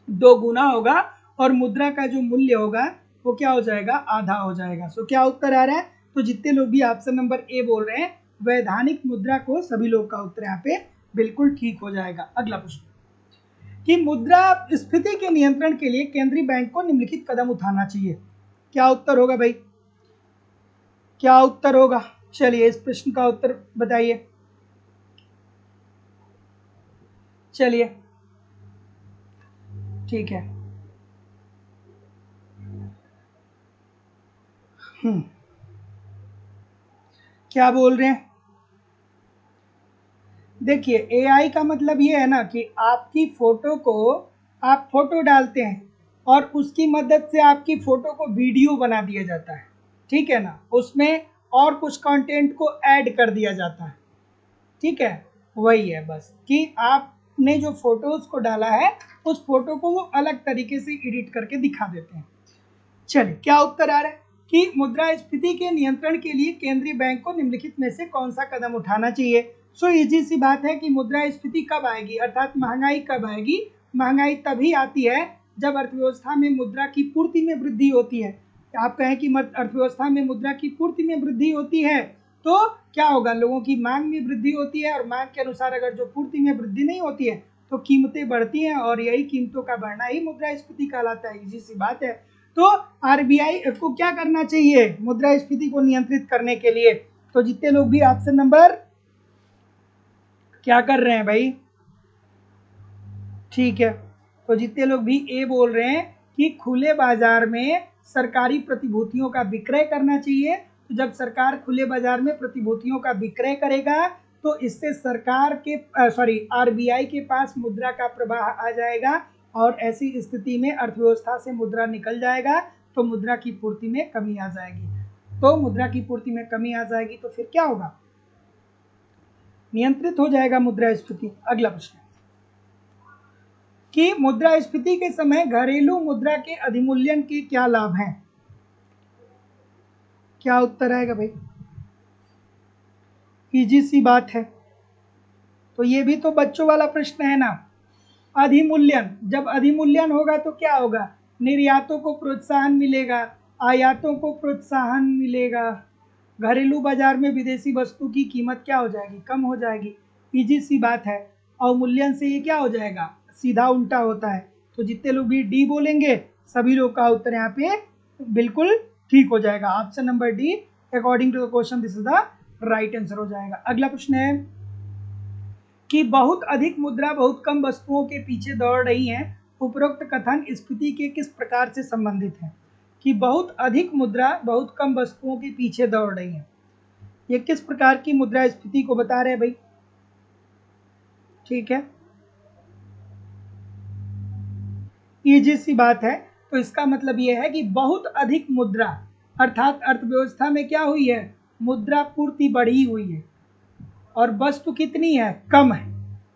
2 गुना होगा, और मुद्रा का जो मूल्य होगा वो क्या हो जाएगा, आधा हो जाएगा। सो क्या उत्तर आ रहा है, तो जितने लोग भी ऑप्शन नंबर ए बोल रहे हैं वैधानिक मुद्रा को, सभी लोग का उत्तर यहाँ पे बिल्कुल ठीक हो जाएगा। अगला प्रश्न कि मुद्रास्फीति के नियंत्रण के लिए केंद्रीय बैंक को निम्नलिखित कदम उठाना चाहिए। क्या उत्तर होगा भाई, क्या उत्तर होगा? चलिए इस प्रश्न का उत्तर बताइए। चलिए ठीक है। क्या बोल रहे हैं? देखिए एआई का मतलब ये है ना कि आपकी फोटो को, आप फोटो डालते हैं और उसकी मदद से आपकी फोटो को वीडियो बना दिया जाता है, ठीक है ना, उसमें और कुछ कंटेंट को ऐड कर दिया जाता है, ठीक है। वही है बस कि आपने जो फोटोज को डाला है उस फोटो को वो अलग तरीके से एडिट करके दिखा देते हैं। चलिए क्या उत्तर आ रहा है कि मुद्रास्फीति के नियंत्रण के लिए केंद्रीय बैंक को निम्नलिखित में से कौन सा कदम उठाना चाहिए। सो इजी सी बात है कि मुद्रास्फीति कब आएगी, अर्थात महंगाई कब आएगी। महंगाई तभी आती है जब अर्थव्यवस्था में मुद्रा की पूर्ति में वृद्धि होती है। आप कहें कि अर्थव्यवस्था में मुद्रा की पूर्ति में वृद्धि होती है तो क्या होगा, लोगों की मांग में वृद्धि होती है और मांग के अनुसार अगर जो पूर्ति में वृद्धि नहीं होती है तो कीमतें बढ़ती हैं और यही कीमतों का बढ़ना ही मुद्रास्फीति कहलाता है। इजी सी बात है। तो आरबीआई को क्या करना चाहिए मुद्रास्फीति को नियंत्रित करने के लिए? तो जितने लोग भी ऑप्शन नंबर क्या कर रहे हैं भाई, ठीक है, तो जितने लोग भी ए बोल रहे हैं कि खुले बाजार में सरकारी प्रतिभूतियों का विक्रय करना चाहिए। तो जब सरकार खुले बाजार में प्रतिभूतियों का विक्रय करेगा तो इससे सरकार के आरबीआई के पास मुद्रा का प्रवाह आ जाएगा और ऐसी स्थिति में अर्थव्यवस्था से मुद्रा निकल जाएगा तो मुद्रा की पूर्ति में कमी आ जाएगी। तो मुद्रा की पूर्ति में कमी आ जाएगी तो फिर क्या होगा, नियंत्रित हो जाएगा मुद्रास्फीति। अगला प्रश्न कि मुद्रास्फीति के समय घरेलू मुद्रा के अधिमूल्यन के क्या लाभ हैं। क्या उत्तर आएगा भाई, इजी सी बात है। तो ये भी तो बच्चों वाला प्रश्न है ना। अधिमूल्यन, जब अधिमूल्यन होगा तो क्या होगा, निर्यातों को प्रोत्साहन मिलेगा, आयातों को प्रोत्साहन मिलेगा, घरेलू बाजार में विदेशी वस्तु की कीमत क्या हो जाएगी, कम हो जाएगी। इजी सी बात है। अवमूल्यन से ये क्या हो जाएगा, सीधा उल्टा होता है। तो जितने लोग भी डी बोलेंगे सभी लोग का उत्तर यहाँ पे बिल्कुल ठीक हो जाएगा। Option number D according to the question this is the right answer हो जाएगा। अगला प्रश्न है कि बहुत अधिक मुद्रा बहुत कम वस्तुओं के पीछे दौड़ रही है, उपरोक्त कथन स्फीति के किस प्रकार से संबंधित है। कि बहुत अधिक मुद्रा बहुत कम वस्तुओं के पीछे दौड़ रही है, ये किस प्रकार की मुद्रास्फीति को बता रहे हैं भाई, ठीक है, इजी सी बात है। तो इसका मतलब यह है कि बहुत अधिक मुद्रा अर्थात अर्थव्यवस्था में क्या हुई है, मुद्रा पूर्ति बढ़ी हुई है और वस्तु कितनी है, कम है,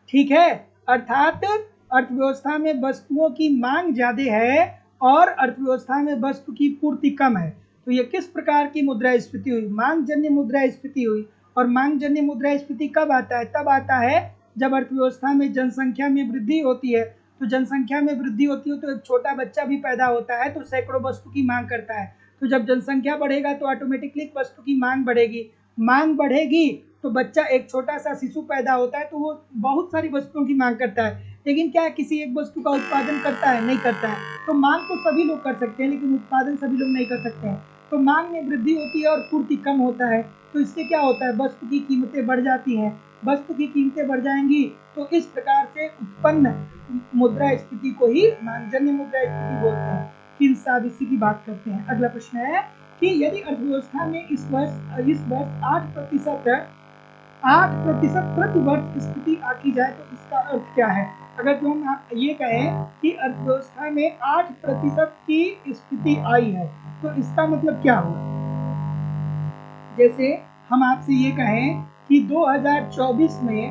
ठीक है। अर्थात अर्थव्यवस्था में वस्तुओं की मांग ज्यादा है और अर्थव्यवस्था में वस्तु की पूर्ति कम है। तो ये किस प्रकार की मुद्रास्फीति हुई, मांग जन्य मुद्रास्फीति हुई। और मांग जन्य मुद्रास्फीति कब आता है, तब आता है जब अर्थव्यवस्था में जनसंख्या में वृद्धि होती है। तो जनसंख्या में वृद्धि होती है तो एक छोटा बच्चा भी पैदा होता है तो सैकड़ों वस्तु की मांग करता है। तो जब जनसंख्या बढ़ेगा तो ऑटोमेटिकली वस्तु की मांग बढ़ेगी, मांग बढ़ेगी तो बच्चा एक छोटा सा शिशु पैदा होता है तो वो बहुत सारी वस्तुओं की मांग करता है, लेकिन क्या किसी एक वस्तु का उत्पादन करता है, नहीं करता है। तो मांग तो सभी लोग कर सकते हैं लेकिन उत्पादन सभी लोग नहीं कर सकते हैं। तो मांग में वृद्धि होती है और पूर्ति कम होता है, तो इससे क्या होता है, वस्तु की कीमतें बढ़ जाती हैं। वस्तु की कीमतें बढ़ जाएंगी तो इस प्रकार से उत्पन्न मुद्रास्फीति को ही मांगजन्य मुद्रास्फीति बोलते हैं। फिर साहब इसी की बात करते हैं। अगला प्रश्न है कि यदि अर्थव्यवस्था में इस वर्ष 8% प्रति वर्ष स्फीति आकी जाए तो इसका अर्थ क्या है। अगर जो हम ये कहें कि अर्थव्यवस्था में 8% की स्फीति आई है तो इसका मतलब क्या होगा। जैसे हम आपसे ये कहें कि 2024 में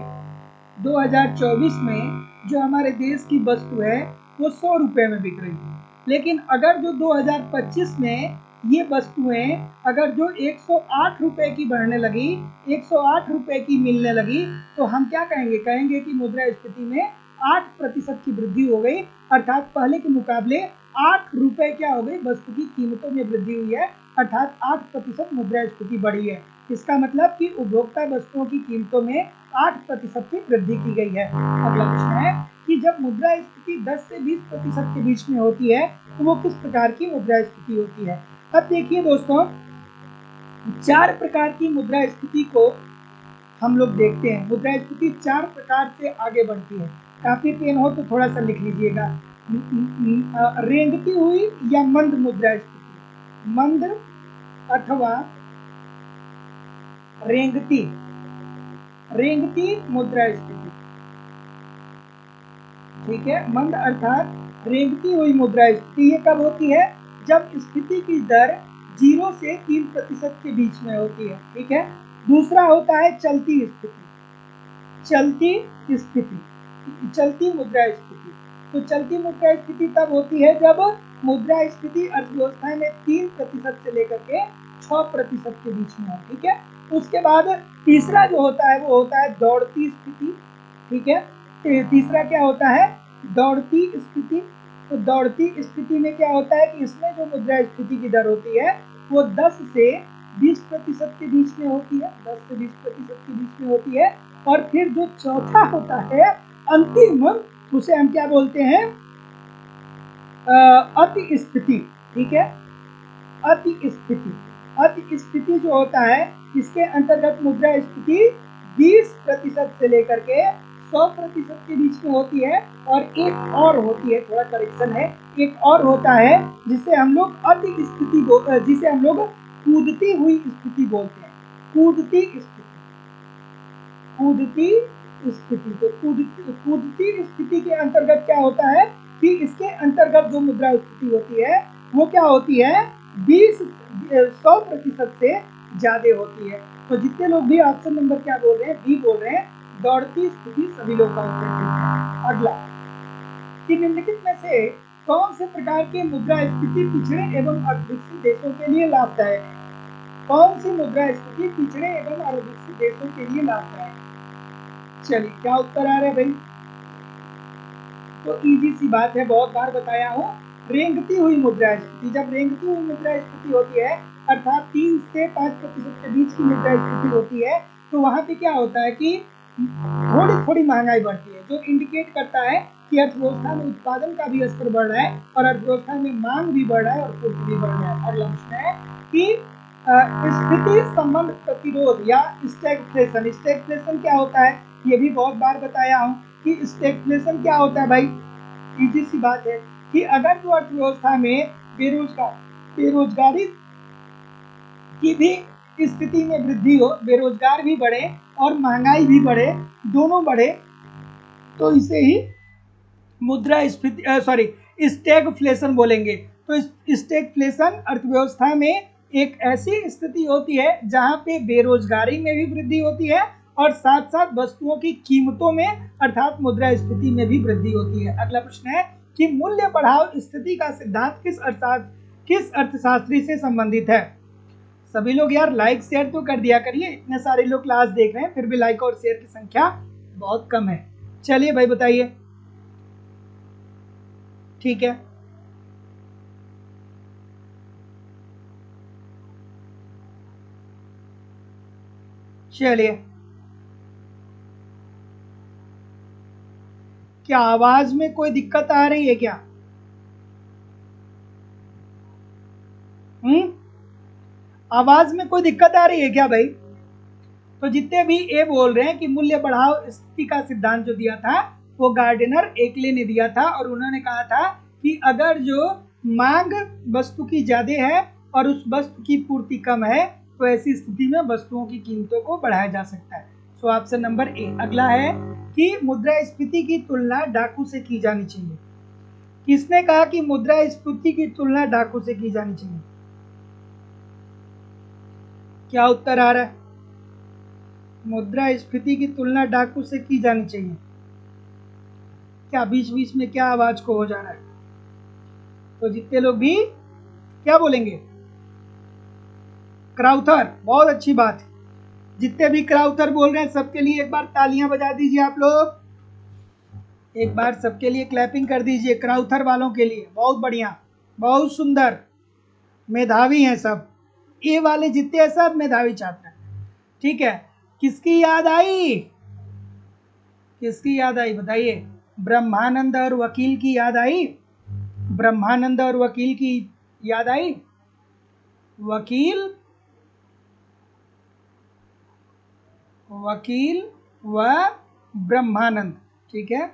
जो हमारे देश की वस्तु है वो 100 रुपए में बिक रही है, लेकिन अगर जो 2025 में ये वस्तुएं अगर जो 108 रुपए की बढ़ने लगी, 108 रुपए की मिलने लगी तो हम क्या कहेंगे कि मुद्रास्फीति में 8% की वृद्धि हो गई, अर्थात पहले के मुकाबले 8 रुपए क्या हो गई, वस्तु की कीमतों में वृद्धि हुई है, अर्थात 8% मुद्रास्फीति बढ़ी है। इसका मतलब कि उपभोक्ता वस्तुओं की कीमतों में 8% की वृद्धि की गई है। अगला प्रश्न है कि जब मुद्रास्फीति 10 से 20% के बीच में होती है तो वो किस प्रकार की मुद्रास्फीति होती है। अब देखिए दोस्तों, 4 प्रकार की मुद्रास्फीति को हम लोग देखते हैं। मुद्रास्फीति 4 प्रकार से आगे बढ़ती है। काफी पेन हो तो थोड़ा सा लिख लीजिएगा। रेंगती हुई या मंद मुद्रास्फीति, मंद अथवा रेंगती, रेंगती मुद्रास्फीति, ठीक है। मंद अर्थात रेंगती हुई मुद्रास्फीति ये कब होती है, जब स्फीति की दर 0 से 3% के बीच में होती है, ठीक है। दूसरा होता है चलती स्थिति, चलती स्थिति, चलती मुद्रास्फीति। तो चलती मुद्रास्फीति तब होती है जब मुद्रास्फीति अर्थव्यवस्था में 3% से लेकर के 6% के बीच में हो, ठीक है। उसके बाद तीसरा जो होता है वो होता है दौड़ती स्थिति, ठीक है। तीसरा क्या होता है, दौड़ती स्थिति। तो दौड़ती स्थिति में क्या होता है कि इसमें जो मुद्रास्फीति की दर होती है वो 10 से 20% के बीच में होती है, 10 से 20% के बीच में होती है। और फिर जो चौथा होता है अंतिम, उसे हम क्या बोलते हैं, अति स्थिति, ठीक है। अति स्थिति, अति स्थिति जो होता है इसके अंतर्गत मुद्रास्फीति 20% से लेकर के 100% के बीच में होती है। और एक और होती है, थोड़ा करेक्शन है, एक और होता है जिसे हम लोग अति स्थिति, जिसे हम लोग कूदती हुई स्थिति बोलते हैं, कूदती स्थिति, कूदती स्थिति। तो कूदती स्थिति के अंतर्गत क्या होता है कि इसके अंतर्गत जो मुद्रास्फीति होती है वो क्या होती है, 100% से ज्यादा होती है। तो जितने लोग भी ऑप्शन नंबर क्या बोल रहे हैं, बी बोल रहे हैं, दौड़ती स्थिति, सभी लोग का उत्तर देते हैं। अगला, कि निम्नलिखित में से कौन से प्रकार की मुद्रास्फीति पिछड़े एवं अर्धविकसित देशों के लिए लाभदायक है। कौन सी मुद्रास्फीति पिछड़े एवं अर्धविकसित देशों के लिए लाभदायक है। चलिए क्या उत्तर आ रहा है भाई, तो इजी सी बात है, बहुत बार बताया हूँ, रेंगती हुई मुद्रास्फीति। जब रेंगती हुई मुद्रास्फीति होती है अर्थात 3 से 5% के बीच की मुद्रास्फीति होती है, तो वहां पे क्या होता है कि थोड़ी थोड़ी महंगाई बढ़ती है, जो इंडिकेट करता है कि अर्थव्यवस्था में उत्पादन का भी स्तर बढ़ रहा है और अर्थव्यवस्था में मांग भी बढ़ रहा है और पूर्ति भी बढ़ रहा है। अगला प्रश्न है कि स्थिति संबंध प्रतिरोध या स्टैगफ्लेशन। स्टैगफ्लेशन क्या होता है, ये भी बहुत बार बताया हूँ कि स्टैगफ्लेशन क्या होता है भाई, इजी सी बात है कि अगर जो अर्थव्यवस्था में बेरोजगारी की भी स्थिति में वृद्धि हो, बेरोजगार भी बढ़े और महंगाई भी बढ़े, दोनों बढ़े, तो इसे ही मुद्रास्फीति स्टैगफ्लेशन बोलेंगे। तो स्टैगफ्लेशन अर्थव्यवस्था में एक ऐसी स्थिति होती है जहां पे बेरोजगारी में भी वृद्धि होती है और साथ साथ वस्तुओं की कीमतों में अर्थात मुद्रास्फीति में भी वृद्धि होती है। अगला प्रश्न है कि मूल्य बढ़ाव स्थिति का सिद्धांत किस अर्थशास्त्री से संबंधित है। सभी लोग यार लाइक शेयर तो कर दिया करिए, इतने सारे लोग क्लास देख रहे हैं फिर भी लाइक और शेयर की संख्या बहुत कम है। चलिए भाई बताइए, ठीक है। चलिए, क्या आवाज में कोई दिक्कत आ रही है क्या? आवाज में कोई दिक्कत आ रही है क्या भाई? तो जितने भी ये बोल रहे हैं कि मूल्य बढ़ाव स्थिति का सिद्धांत जो दिया था वो गार्डनर एकले ने दिया था और उन्होंने कहा था कि अगर जो मांग वस्तु की ज्यादा है और उस वस्तु की पूर्ति कम है तो ऐसी स्थिति में वस्तुओं की कीमतों को बढ़ाया जा सकता है। सो ऑप्शन नंबर ए। अगला है कि मुद्रास्फीति की तुलना डाकू से की जानी चाहिए। किसने कहा कि मुद्रास्फीति की तुलना डाकू से की जानी चाहिए? क्या उत्तर आ रहा है? मुद्रास्फीति की तुलना डाकू से की जानी चाहिए। क्या बीच बीच में क्या आवाज को हो जा रहा है? तो जितने लोग भी क्या बोलेंगे, क्राउथर, बहुत अच्छी बात है। जितने भी क्राउथर बोल रहे हैं सबके लिए एक बार तालियां बजा दीजिए आप लोग, एक बार सबके लिए क्लैपिंग कर दीजिए क्राउथर वालों के लिए, बहुत बढ़िया। बहुत सुंदर, मेधावी हैं सब, ए वाले जितने हैं सब मेधावी छात्र हैं। ठीक है, किसकी याद आई, किसकी याद आई बताइए? ब्रह्मानंद और वकील की याद आई, ब्रह्मानंद और वकील की याद आई। वकील, वकील व ब्रह्मानंद, ठीक है,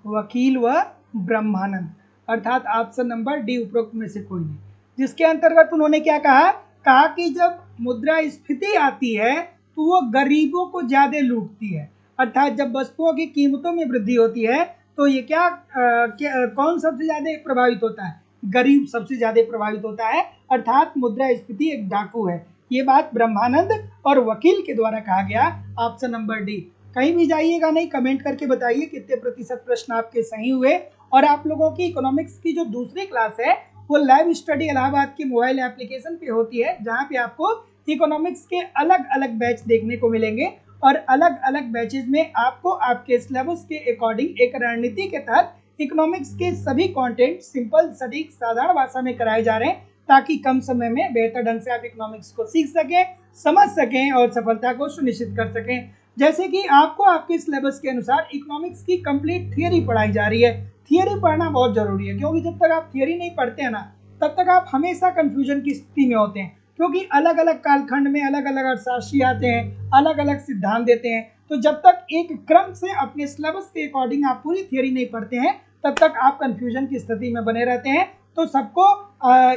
वकील व ब्रह्मानंद, अर्थात ऑप्शन नंबर डी उपरोक्त में से कोई नहीं। जिसके अंतर्गत उन्होंने क्या कहा, कहा कि जब मुद्रास्फीति आती है तो वो गरीबों को ज्यादा लूटती है, अर्थात जब वस्तुओं की कीमतों में वृद्धि होती है तो ये कौन सबसे ज्यादा प्रभावित होता है, गरीब सबसे ज्यादा प्रभावित होता है, अर्थात मुद्रास्फीति एक डाकू है। ये बात ब्रह्मानंद और वकील के द्वारा कहा गया, ऑप्शन नंबर डी। कहीं भी जाइएगा नहीं, कमेंट करके बताइए कितने प्रतिशत प्रश्न आपके सही हुए। और आप लोगों की इकोनॉमिक्स की जो दूसरी क्लास है वो लाइव स्टडी इलाहाबाद के मोबाइल एप्लीकेशन पे होती है, जहाँ पे आपको इकोनॉमिक्स के अलग अलग बैच देखने को मिलेंगे और अलग अलग बैचेज में आपको आपके सिलेबस के अकॉर्डिंग एक रणनीति के तहत इकोनॉमिक्स के सभी कंटेंट सिंपल, सटीक, साधारण भाषा में कराए जा रहे हैं, ताकि कम समय में बेहतर ढंग से आप इकोनॉमिक्स को सीख सकें, समझ सकें और सफलता को सुनिश्चित कर सकें। जैसे कि आपको आपके सिलेबस के अनुसार इकोनॉमिक्स की कंप्लीट थियरी पढ़ाई जा रही है। थियरी पढ़ना बहुत जरूरी है, क्योंकि जब तक आप थियरी नहीं पढ़ते हैं ना, तब तक आप हमेशा कंफ्यूजन की स्थिति में होते हैं, क्योंकि अलग अलग कालखंड में अलग अलग अर्थशास्त्री आते हैं, अलग अलग सिद्धांत देते हैं। तो जब तक एक क्रम से अपने सिलेबस के अकॉर्डिंग आप पूरी थियरी नहीं पढ़ते हैं, तब तक आप कंफ्यूजन की स्थिति में बने रहते हैं। तो सबको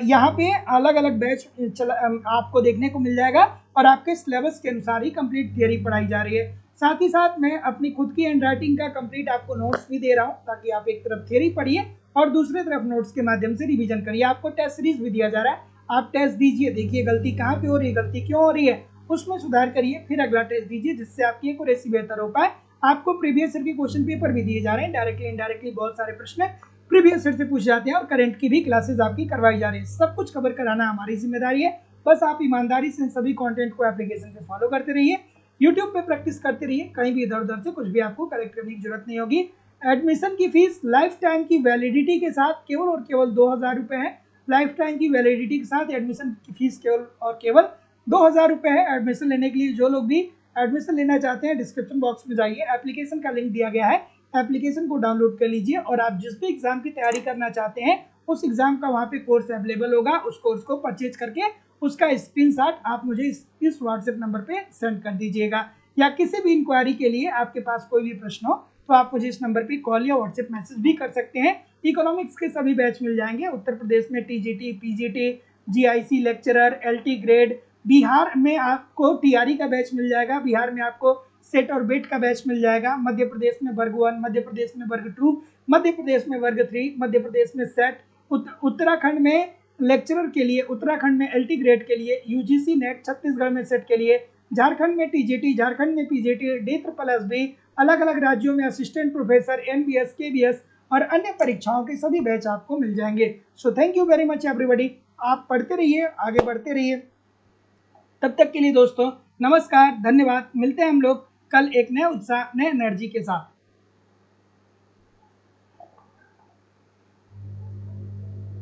यहाँ पे अलग अलग बैच आपको देखने को मिल जाएगा और आपके सिलेबस के अनुसार ही कंप्लीट थियरी पढ़ाई जा रही है। साथ ही साथ मैं अपनी खुद की हैंड राइटिंग का कंप्लीट आपको नोट्स भी दे रहा हूँ, ताकि आप एक तरफ थियरी पढ़िए और दूसरी तरफ नोट्स के माध्यम से रिवीजन करिए। आपको टेस्ट सीरीज भी दिया जा रहा है, आप टेस्ट दीजिए, देखिए गलती कहाँ पे हो रही है, गलती क्यों हो रही है, उसमें सुधार करिए, फिर अगला टेस्ट दीजिए, जिससे आपकी एक्यूरेसी बेहतर हो पाए। आपको प्रीवियस ईयर के क्वेश्चन पेपर भी दिए जा रहे हैं, डायरेक्टली इनडायरेक्टली बहुत सारे प्रश्न प्रीवियस ईयर से पूछे जाते हैं और करंट की भी क्लासेस आपकी करवाई जा रही है। सब कुछ कवर कराना हमारी जिम्मेदारी है, बस आप ईमानदारी से सभी कंटेंट को एप्लीकेशन पे फॉलो करते रहिए, यूट्यूब पे प्रैक्टिस करते रहिए, कहीं भी इधर उधर से कुछ भी आपको कलेक्ट करने की जरूरत नहीं होगी। एडमिशन की फीस लाइफ टाइम की वैलिडिटी के साथ केवल और केवल 2000 रुपये है। लाइफ टाइम की वैलिडिटी के साथ एडमिशन की फीस केवल और केवल 2000 रुपये है। एडमिशन लेने के लिए जो लोग भी एडमिशन लेना चाहते हैं, डिस्क्रिप्शन बॉक्स में जाइए, एप्लीकेशन का लिंक दिया गया है, एप्लीकेशन को डाउनलोड कर लीजिए और आप जिस भी एग्जाम की तैयारी करना चाहते हैं उस एग्जाम का वहाँ पे कोर्स अवेलेबल होगा। उस कोर्स को परचेज करके उसका स्क्रीनशॉट आप मुझे इस व्हाट्सएप नंबर पे सेंड कर दीजिएगा, या किसी भी इंक्वायरी के लिए आपके पास कोई भी प्रश्न हो तो आप मुझे इस नंबर पे कॉल या व्हाट्सएप मैसेज भी कर सकते हैं। इकोनॉमिक्स के सभी बैच मिल जाएंगे उत्तर प्रदेश में, TGT, PGT, GIC lecturer, LT grade. Bihar में आपको टीआरई का बैच मिल जाएगा, बिहार में आपको सेट और बेट का बैच मिल जाएगा, मध्य प्रदेश में वर्ग 1, मध्य प्रदेश में वर्ग 2, मध्य प्रदेश में वर्ग 3, मध्य प्रदेश में सेट, उत्तराखंड में लेक्चरर के लिए, उत्तराखंड में एलटी ग्रेड के लिए, यूजीसी नेट, छत्तीसगढ़ में सेट के लिए, झारखंड में टीजीटी, झारखंड में पीजीटी, डी++बी, अलग अलग राज्यों में असिस्टेंट प्रोफेसर, एनबीएस, केबीएस और अन्य परीक्षाओं के सभी बैच आपको मिल जाएंगे। So thank you very much everybody, आप पढ़ते रहिए, आगे बढ़ते रहिए। तब तक के लिए दोस्तों नमस्कार, धन्यवाद। मिलते हैं हम लोग कल एक नए उत्साह, नए एनर्जी के साथ।